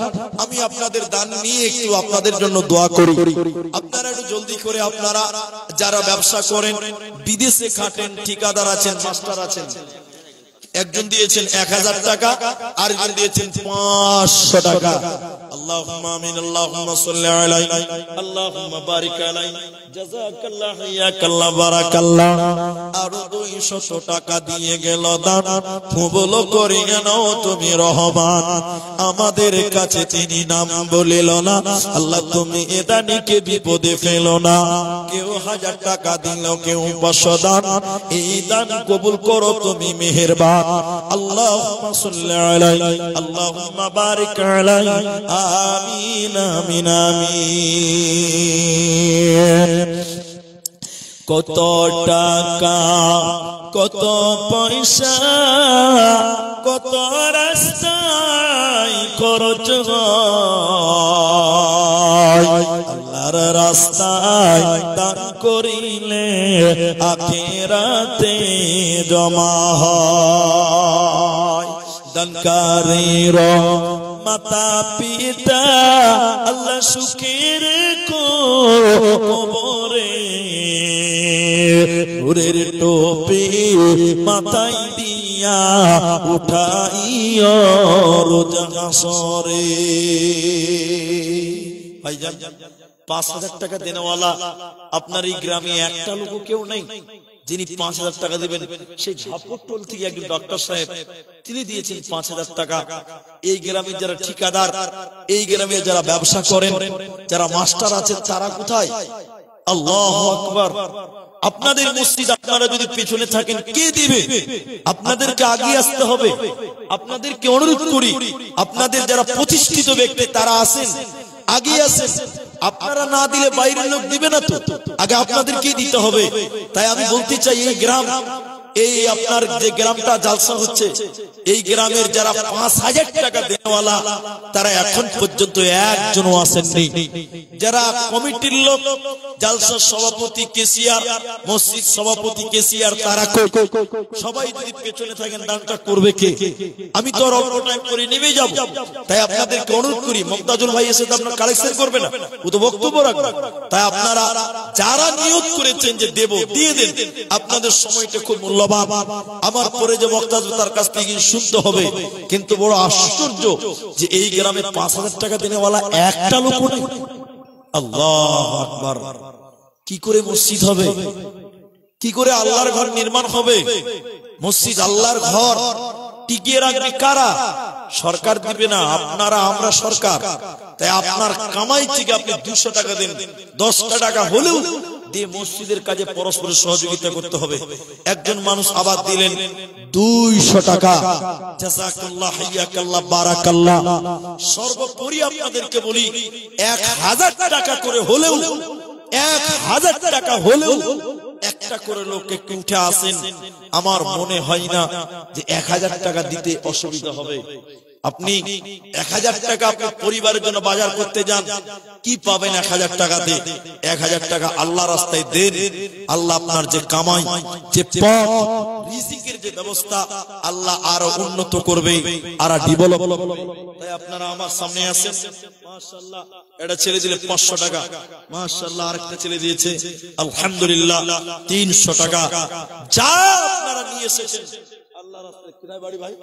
আমি আপনাদের দান নিয়ে একটু আপনাদের জন্য দোয়া করি। আপনারা একটু জলদি করে, আপনারা যারা ব্যবসা করেন, বিদেশে খাটেন, ঠিকাদার আছেন, মাস্টার আছেন, একজন দিয়েছেন 1000 টাকা, আরেকজন দিয়েছেন 500 টাকা। আল্লাহুম্মা আমিন, আল্লাহুম্মা সাল্লি আলাইহি, আল্লাহুম্মা বারিক আলাইহি, জাযাকাল্লাহ, হাইয়াকাল্লাহ, বারাকাল্লাহ। আরো 200 টাকা দিয়ে গেল দান। কবুল করিয়ে নাও তুমি রহমান, আমাদের কাছে তিনি নাম বলিল না। আল্লাহ তুমি এ দানিকে বিপদে ফেলো না। কেউ 1000 টাকা দিল, কেউ 500 দান। এই দান কবুল করো তুমি মেহেরবান। আল্লাহুম্মা সাল্লি আলাইহি, আল্লাহুম্মা বারিক আলাইহি, আমিন আমিন আমিন। কত টাকা, কত পয়সা, কত রাস্তায় খরচ হয়। আল্লাহর রাস্তায় দান করিলে আখিরাতে জমা হয়। দানকারীর মাতা পিতা আল্লাহ সুখের কবরে নূরের টোপি মাথায় দিয়া উঠাইও রোজ হাসরে। ভাইজান 5000 টাকা দেনেওয়ালা আপনার এই গ্রামে একটা লোক কেউ নেই যিনি 5000 টাকা দিবেন। সেই ঝাপট্টল থেকে একজন ডক্টর সাহেব তিনি দিয়েছেন 5000 টাকা। এই গ্রামে যারা ঠিকাদার, এই গ্রামে যারা ব্যবসা করেন, যারা মাস্টার আছেন, তারা কোথায়? আল্লাহু আকবার। আপনাদের মসজিদ আপনারা যদি পেছনে থাকেন কে দিবে? আপনাদেরকে আগে আসতে হবে। আপনাদেরকে অনুরোধ করি, আপনাদের যারা প্রতিষ্ঠিত ব্যক্তি তারা আসেন, আগে আসেন। আপনারা না দিলে বাইরের লোক দিবে না, তো আগে আপনাদেরকেই দিতে হবে। তাই আমি বলতে চাই, এই গ্রাম, এই আপনার যে গ্রামটা জালসা হচ্ছে, এই গ্রামের যারা 5000 টাকা দেওয়ালা তারা এখন পর্যন্ত একজনও আসেননি। যারা কমিটির লোক, জালসার সভাপতি কেসিয়ার, মসজিদ সভাপতি কেসিয়ার, তারা সবাই যদি পেছনে থাকেন দানটা করবে কে? আমি তো অল্প টাইম করে নেমে যাব। তাই আপনাদেরকে অনুরোধ করি, মমতাজুল ভাই এসে তো আপনার কালেকশন করবে না, ও তো বক্তব্য রাখবে। তাই আপনারা যারা নিয়ত করেছেন যে দেব, দিয়ে দেন। আপনাদের সময়টা খুব মূল্যবান। আমার পরে যে বক্তা তার কাছ থেকে শুনতে হবে। কিন্তু বড় আশ্চর্য যে এই গ্রামে 5000 টাকা দেনেওয়ালা একটা লোক নেই। আল্লাহু আকবার। কি করে মসজিদ হবে? কি করে আল্লাহর ঘর নির্মাণ হবে? মসজিদ আল্লাহর ঘর টিকিয়ে রাখবে কারা? সরকার দিবে না, আপনারা, আমরা সরকার। তাই আপনার কামাই থেকে আপনি 200 টাকা দেন, 10 টাকা হলেও দিয়ে মসজিদের কাজে পরস্পর সহযোগিতা করতে হবে। একজন মানুষ আবার দিলেন 200 টাকা, জাযাকাল্লাহ, হাইয়াকাল্লাহ, বারাকাল্লাহ। সর্বোপরি আপনাদেরকে বলি, 1000 টাকা করে হলেও, 1000 টাকা হলেও একটা করে লোক একটু উঠে আসেন। আমার মনে হয় না যে 1000 টাকা দিতে অসুবিধা হবে। আপনি 1000 টাকা আপনার পরিবারের জন্য বাজার করতে যান, কি পাবেন 1000 টাকা দিয়ে? 1000 টাকা আল্লাহ রাস্তায় দেন। আল্লাহ আপনার যে কামাই, যে পথ, রিজিকের যে ব্যবস্থা, আল্লাহ আরো উন্নত করবে, আর ডেভেলপ। তাই আপনারা আমার সামনে আসেন। মাশাআল্লাহ, এটা ছেলে দিলে 500 টাকা, মাশাআল্লাহ, আরেকটা ছেলে দিয়েছে আলহামদুলিল্লাহ 300 টাকা। যা আপনারা নিয়ে এসেছেন আল্লাহ রাস্তায়। কিরায় বাড়ি ভাই?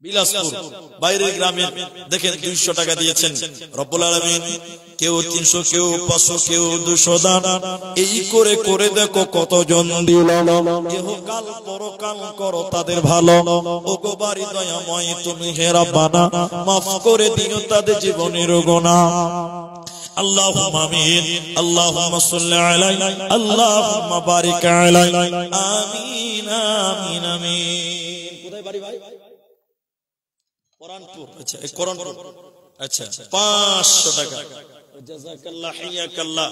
বিলাসপুর, বাইরের গ্রামে দেখেন 200 টাকা দিয়েছেন। রব্বুল আলামিন কেউ 300, কেউ 500, কেউ 200 দান। এই করে করে দেখো কতজন দিল। ইহকাল পরকাল করো তাদের ভালো। ওগো বাড়ি দয়াময় তুমি হে রাব্বানা, মাফ করে দিও তাদের জীবনের গুনাহ। আল্লাহুম্মা আমিন, আল্লাহুম্মা সাল্লি আলাইহি, আল্লাহুম্মা বারিক আলাইহি, আমিন আমিন আমিন। কোথায় বাড়ি ভাই? কোরআনপুর। আচ্ছা, এই কোরআনপুর। আচ্ছা, 500 টাকা, জাযাকাল্লাহ, হাইয়াকাল্লাহ।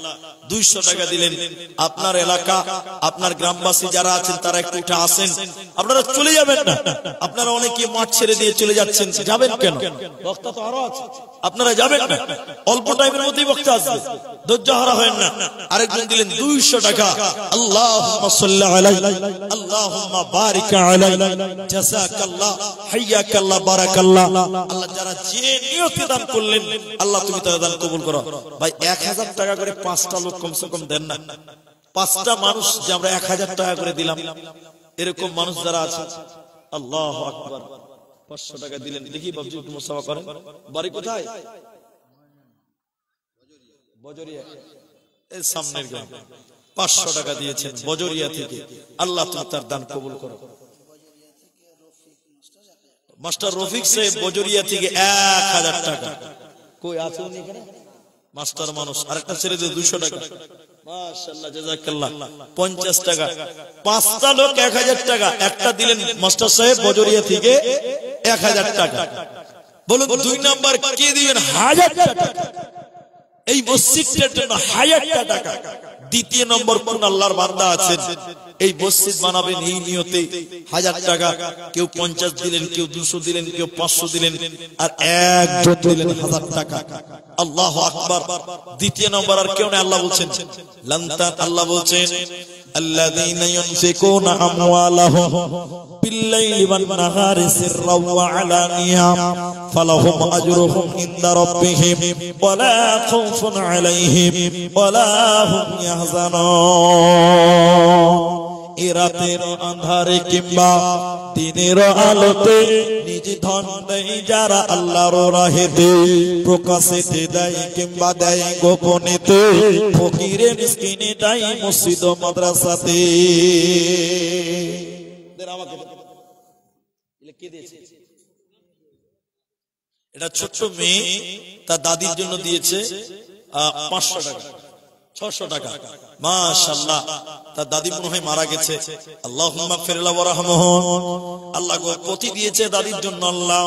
200 টাকা দিলেন। আপনার এলাকা, আপনার গ্রামবাসী যারা আছেন তারা একটু উঠে আসেন। আপনারা চলে যাবেন না। আপনারা অনেকে মাঠ ছেড়ে দিয়ে চলে যাচ্ছেন, যাবেন কেন? বক্তা তো আরো আছে, আপনারা যাবেন না। অল্প টাইমের মধ্যেই বক্তা আসবে, ধৈর্য হারা হয় না। আরেকজন দিলেন 200 টাকা, আল্লাহুম্মা সাল্লি আলাইহি, আল্লাহুম্মা বারিক আলাইহি, জাযাকাল্লাহ, হাইয়াকাল্লাহ, বারাকাল্লাহ। আল্লাহ যারা যে নিয়তে দান করলেন, আল্লাহ তুমি তাদের দান কবুল করো। ভাই 1000 টাকা করে 5টা লোক কমসে কম দেন না। 5টা মানুষ যে আমরা 1000 টাকা করে দিলাম, এরকম মানুষ যারা আছে আল্লাহু আকবার। 500 টাকা দিলেন। দেখি বাবজি একটু মুসাফা করেন। বাড়ি কোথায়? বজরিয়া, এই সামনের গ্রাম। 500 টাকা দিয়েছেন বজরিয়া থেকে। আল্লাহ তুমি তার দান কবুল করো। মাস্টার রফিক সাহেব বজরিয়া থেকে 1000 টাকা। কই আছে উনি এখানে? মাস্টার মানুষ। আরেকটা ছেড়ে দিয়ে 200 টাকা। মাশাআল্লাহ, জাযাকাল্লাহ। 50 টাকা। 5টা লোক 1000 টাকা। একটা দিলেন মাস্টার সাহেব বজরিয়া থেকে 1000 টাকা। বলুন 2 নাম্বার কে দিবেন? 1000 টাকা। এই মসজিদের জন্য 1000 টাকা। দ্বিতীয় নম্বর কোন আল্লাহর বান্দা আছেন এই মসজিদ বানাবেন এই নিয়তে 1000 টাকা। কেউ 50 দিলেন, কেউ 200 দিলেন, কেউ 500 দিলেন, আর একজন দিলেন 1000 টাকা। আল্লাহু আকবার। দ্বিতীয় নম্বর আর কেউ না, আল্লাহ বলছেন লান্তান। আল্লাহ বলছেন আল্লাযীনা ইউনফিকুনা আমওয়ালাহুম বিল-লাইলি ওয়ান-নাহারি সিররাও ওয়া আলানিয়া ফালাহুম আজরুহুম ইনদা রাব্বিহিম ওয়া লা খাউফুন আলাইহিম ওয়া লা হুম ইয়াহজানুন। রাতের আঁধারে কিংবা দিনের আলোতে নিজ ধন দেয় যারা আল্লাহর রাহেতে, প্রকাশ্যে দেয় কিংবা দেয় গোপনেতে, ফকিরে মিসকিনে দেয় মসজিদ ও মাদ্রাসাতে। এটা ছোট্ট মেয়ে তার দাদির জন্য দিয়েছে 500 টাকা, 600 টাকা। মাশাআল্লাহ, তার দাদি মনে হয় মারা গেছে। আল্লাহুম্মা গফির লাহু ওয়ারহামহু। আল্লাহ গো পতি দিয়েছে দাদির জন্য, আল্লাহ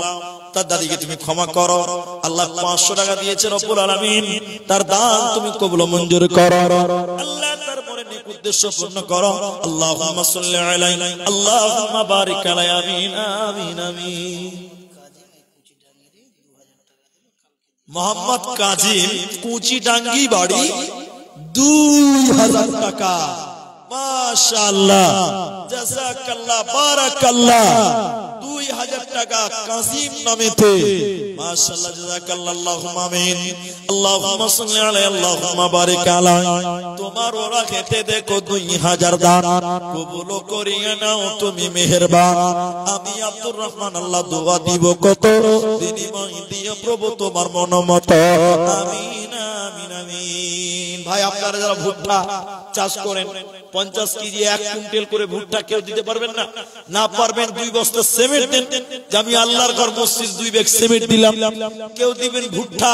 তার দাদিকে তুমি ক্ষমা করো। আল্লাহ 500 টাকা দিয়েছে রব্বুল আলামিন, তার দান তুমি কবুল মঞ্জুর করো। আল্লাহ তার পরে নেক উদ্দেশ্য পূর্ণ করো। আল্লাহুম্মা সাল্লি আলাইহি আল্লাহুম্মা বারিক আলাইহি। আমিন আমিন আমিন। মোহাম্মদ কাজিম, কুচিডাঙ্গি বাড়ি, 2000 টাকা। মাশাআল্লাহ, জাযাকাল্লাহ, বারাকাল্লাহ। 2000 টাকা কাজিম নামেতে। মাশাআল্লাহ, জাযাকাল্লাহ, আল্লাহুম্মা আমিন। আল্লাহুম্মা সাল্লি আলাইহি আল্লাহুম্মা বারিক আলাইহি। তোমার ওরা খেতে দেখো 2000 দান কবুল করিয়ে নাও তুমি মেহেরবান। আমি আব্দুর রহমান আল্লাহ দোয়া দিব কত, বিনিময় দিও প্রভু তোমার মনোমত। আমিন আমিন আমিন। ভাই আপনারা যারা ভুট্টা চাষ করেন, 50 কেজি 1 কুইন্টাল করে ভুট্টা কেউ দিতে পারবেন না? না পারবেন 2 বস্তা সিমেন্ট দেন, যে আমি আল্লাহর ঘর মসজিদ 2 ব্যাগ সিমেন্ট দিলাম। কেউ দিবেন ভুট্টা,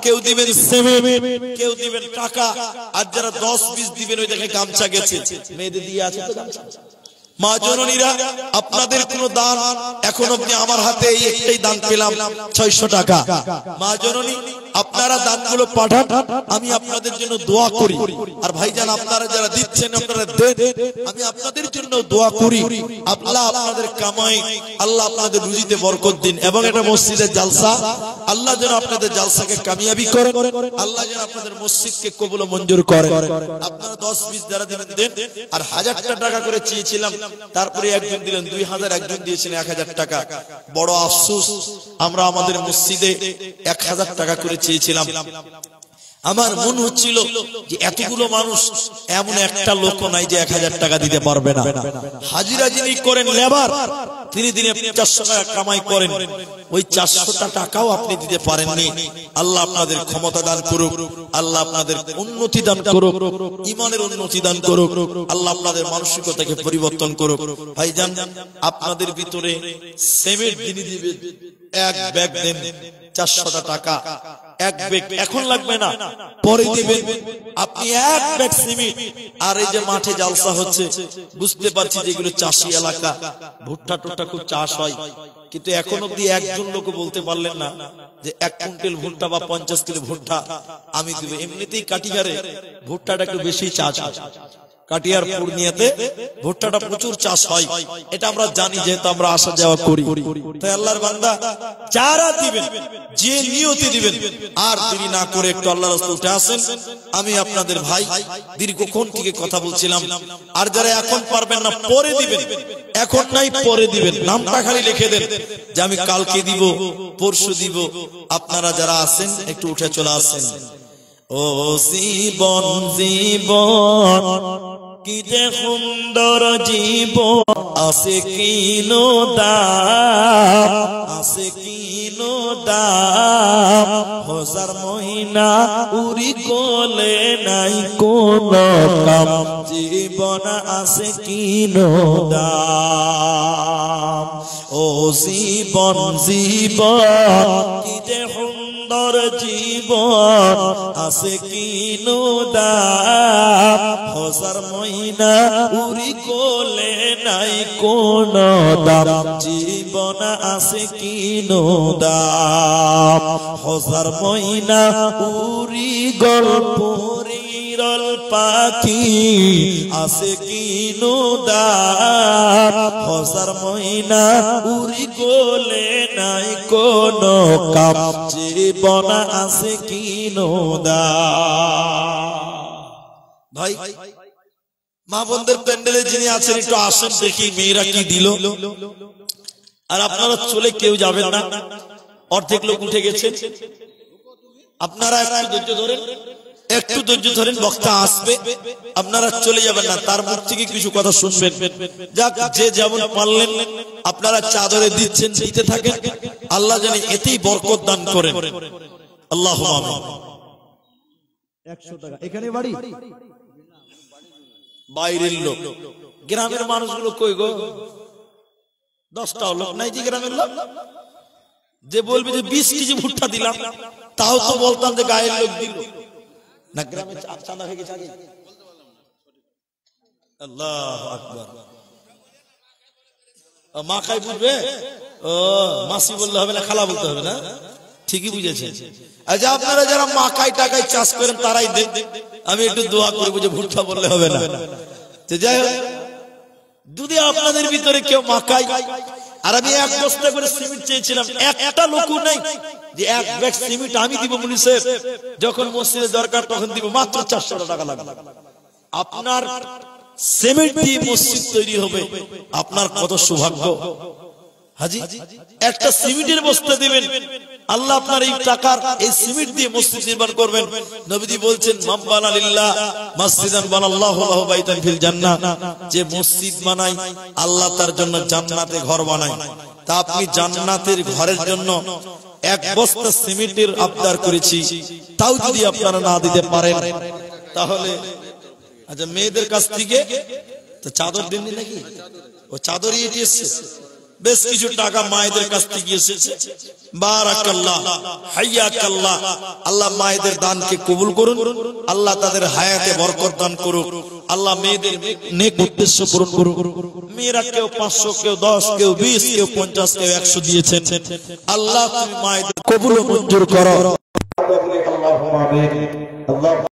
কেউ দিবেন সিমেন্ট, কেউ দিবেন টাকা। আর যারা 10-20 দিবেন ওই দেখে গামছা গেছে, মেয়েদের দিয়ে আছে তো গামছা। মা জননীরা, আপনাদের কোন দান এখন অবধি আমার হাতে এই একটাই দান পেলাম 600 টাকা। মা জননী, আপনারা দানগুলো পাঠান, আমি আপনাদের জন্য দোয়া করি। আর ভাইজান আপনারা যারা দিচ্ছেন আপনারা দেন, আমি আপনাদের জন্য দোয়া করি। আল্লাহ আপনাদের কামাই, আল্লাহ আপনাদের রুজিতে বরকত দিন। এবং এটা মসজিদের জালসা, আল্লাহ যেন আপনাদের জালসাকে কামিয়াবি করেন, আল্লাহ যেন আপনাদের মসজিদকে কবুল মঞ্জুর করেন। আপনারা 10-20 যারা দিবেন দেন। আর 1000 টাকা করে চেয়েছিলাম, তারপরে একজন দিলেন 2000, একজন দিয়েছেন 1000 টাকা। বড় আফসোস, আমরা আমাদের মসজিদে 1000 টাকা করে চেয়েছিলাম। আমার মনে হচ্ছিল যে এতগুলো মানুষ, এমন একটা লোক নাই যে 1000 টাকা দিতে পারবে না। হাজিরা যিনি করেন লেবার, তিনি দিনে 400 টাকা কামাই করেন, ওই 400 টাকাও আপনি দিতে পারেননি। আল্লাহ আপনাদের ক্ষমতা দান করুক, আল্লাহ আপনাদের উন্নতি দান করুক, ঈমানের উন্নতি দান করুক, আল্লাহ আপনাদের মানসিকতাকে পরিবর্তন করুক। ভাইজান, আপনাদের ভিতরে সিমেন্ট যিনি দিবেন 1 ব্যাগ দেন 400 টাকা। 1 ব্যাগ এখন লাগবে না, পরে দিবেন। আপনি 1 ব্যাগ সিমেন্ট। আর এই যে মাঠে জালসা হচ্ছে, বুঝতে পারছি যে এগুলো চাষি এলাকা, ভুট্টা টুট্টা খুব চাষ হয়, কিন্তু এখন অব্দি একজন লোক বলতে পারলেন না যে 1 কুইন্টাল ভুট্টা বা 50 কিলো ভুট্টা আমি দিব। এমনিতেই কাটিহারে ভুট্টাটা একটু বেশি চাষ হয়। কাটিয়ার পূর্ণিয়াতে ভুট্টাটা প্রচুর চাষ হয়, এটা আমরা জানি, যেহেতু আমরা আসা যাওয়া করি। তাই আল্লাহর বান্দা যারা দিবেন, যে নিয়তে দিবেন, আর দেরি না করে একটু আল্লাহর রাস্তায় উঠে আসেন। আমি আপনাদের ভাই দীর্ঘক্ষণ থেকে কথা বলছিলাম। আর যারা এখন পারবেন না পরে দিবেন, এখন নাই পরে দিবেন, নামটা খালি লিখে দেন যে আমি কালকে দিব, পরশু দিব। আপনারা যারা আছেন একটু উঠে চলে আসেন। ও জীবন জীবন কি যে সুন্দর জীবন, আছে কিনো দাম, আছে কিনো দাম, হাজার মহিনা উড়ি কোলে নাই কোন কাম, জীবন আছে কিনো দাম। ও জীবন জীবন কি যে সুন্দর জীবন, আছে কিনো দাম, হাজার মহিনা উড়ি কোলে নাই কোন দাম, জীবন আছে কিনো দাম। হাজার মহিনা উড়ি গল্প বিরল পাখি, আছে কিনো দাম, হাজার মহিনা উড়ি কোলে নাই কোন কাম, জীবন আছে কিনো দাম। ভাই মা বোনদের প্যান্ডেলে যিনি আছেন একটু আসেন দেখি মেয়েরা কি দিল। আর আপনারা চলে কেউ যাবেন না, অর্ধেক লোক উঠে গেছেন। আপনারা একটু ধৈর্য ধরেন, একটু ধৈর্য ধরেন, বক্তা আসবে, আপনারা চলে যাবেন না, তার মুখ থেকে কিছু কথা শুনবেন। যাক, যে যেমন পারলেন আপনারা চাদরে দিচ্ছেন, দিতে থাকেন, আল্লাহ জানি এতেই বরকত দান করেন। আল্লাহুম্মা আমিন। 100 টাকা এখানে বাড়ি, বাইরের লোক, গ্রামের মানুষগুলো কই গো? 10টা লোক নাই যে গ্রামের লোক, যে বলবে যে 20 কেজি ভুট্টা দিলাম, তাও তো বলতাম যে গায়ের লোক দিল না। গ্রামে চাঁদা হয়ে গেছে আগে। আল্লাহু আকবার। মা খাই বুঝবে, ও মাসি বললে হবে না, খালা বলতে হবে না, ঠিকই বুঝেছেন। আচ্ছা, আপনারা যারা মাকাই টাকায় চাষ করেন তারাই দেন, আমি একটু দোয়া করবো যে ভুট্টা বললে হবে না। যাই হোক, যদি আপনাদের ভিতরে কেউ মাকাই, আর আমি 1 বস্তা করে সিমেন্ট চেয়েছিলাম, একটা লোকও নাই যে 1 ব্যাগ সিমেন্ট আমি দিব মুনিসেফ, যখন মসজিদে দরকার তখন দিব, মাত্র 400 টাকা লাগবে। আপনার সিমেন্ট দিয়ে মসজিদ তৈরি হবে, আপনার কত সৌভাগ্য। হাজি, একটা সিমেন্টের বস্তা দিবেন, আল্লাহ আপনার এই টাকার এই সিমেন্ট দিয়ে মসজিদ নির্মাণ করবেন। নবীজি বলছেন, মান বানা লিল্লাহ মসজিদান বানাল্লাহু লাহু বাইতান ফিল জান্নাহ, যে মসজিদ বানায় আল্লাহ তার জন্য জান্নাতে ঘর বানায়। তা আপনি জান্নাতের ঘরের জন্য 1 বস্তা সিমেন্টের আবদার করেছি, তাও যদি আপনারা না দিতে পারেন তাহলে আচ্ছা, মেয়েদের কাছ থেকে তো চাদর দিন নাকি? ও চাদরই এটি এসছে, বেশ কিছু টাকা মায়েদের কাছ থেকে এসেছে। বারাকাল্লাহ, হাইয়াকাল্লাহ। আল্লাহ মায়েদের দানকে কবুল করুন, আল্লাহ তাদের হায়াতে বরকত দান করুন, আল্লাহ মেয়েদের নেক উদ্দেশ্য পূরণ করুন। মেয়েরা কেউ 500, কেউ 10, কেউ 20, কেউ 50, কেউ 100 দিয়েছেন। আল্লাহ তুমি মায়েদের কবুল ও মঞ্জুর করো। আল্লাহুম্মা আমিন। আল্লাহ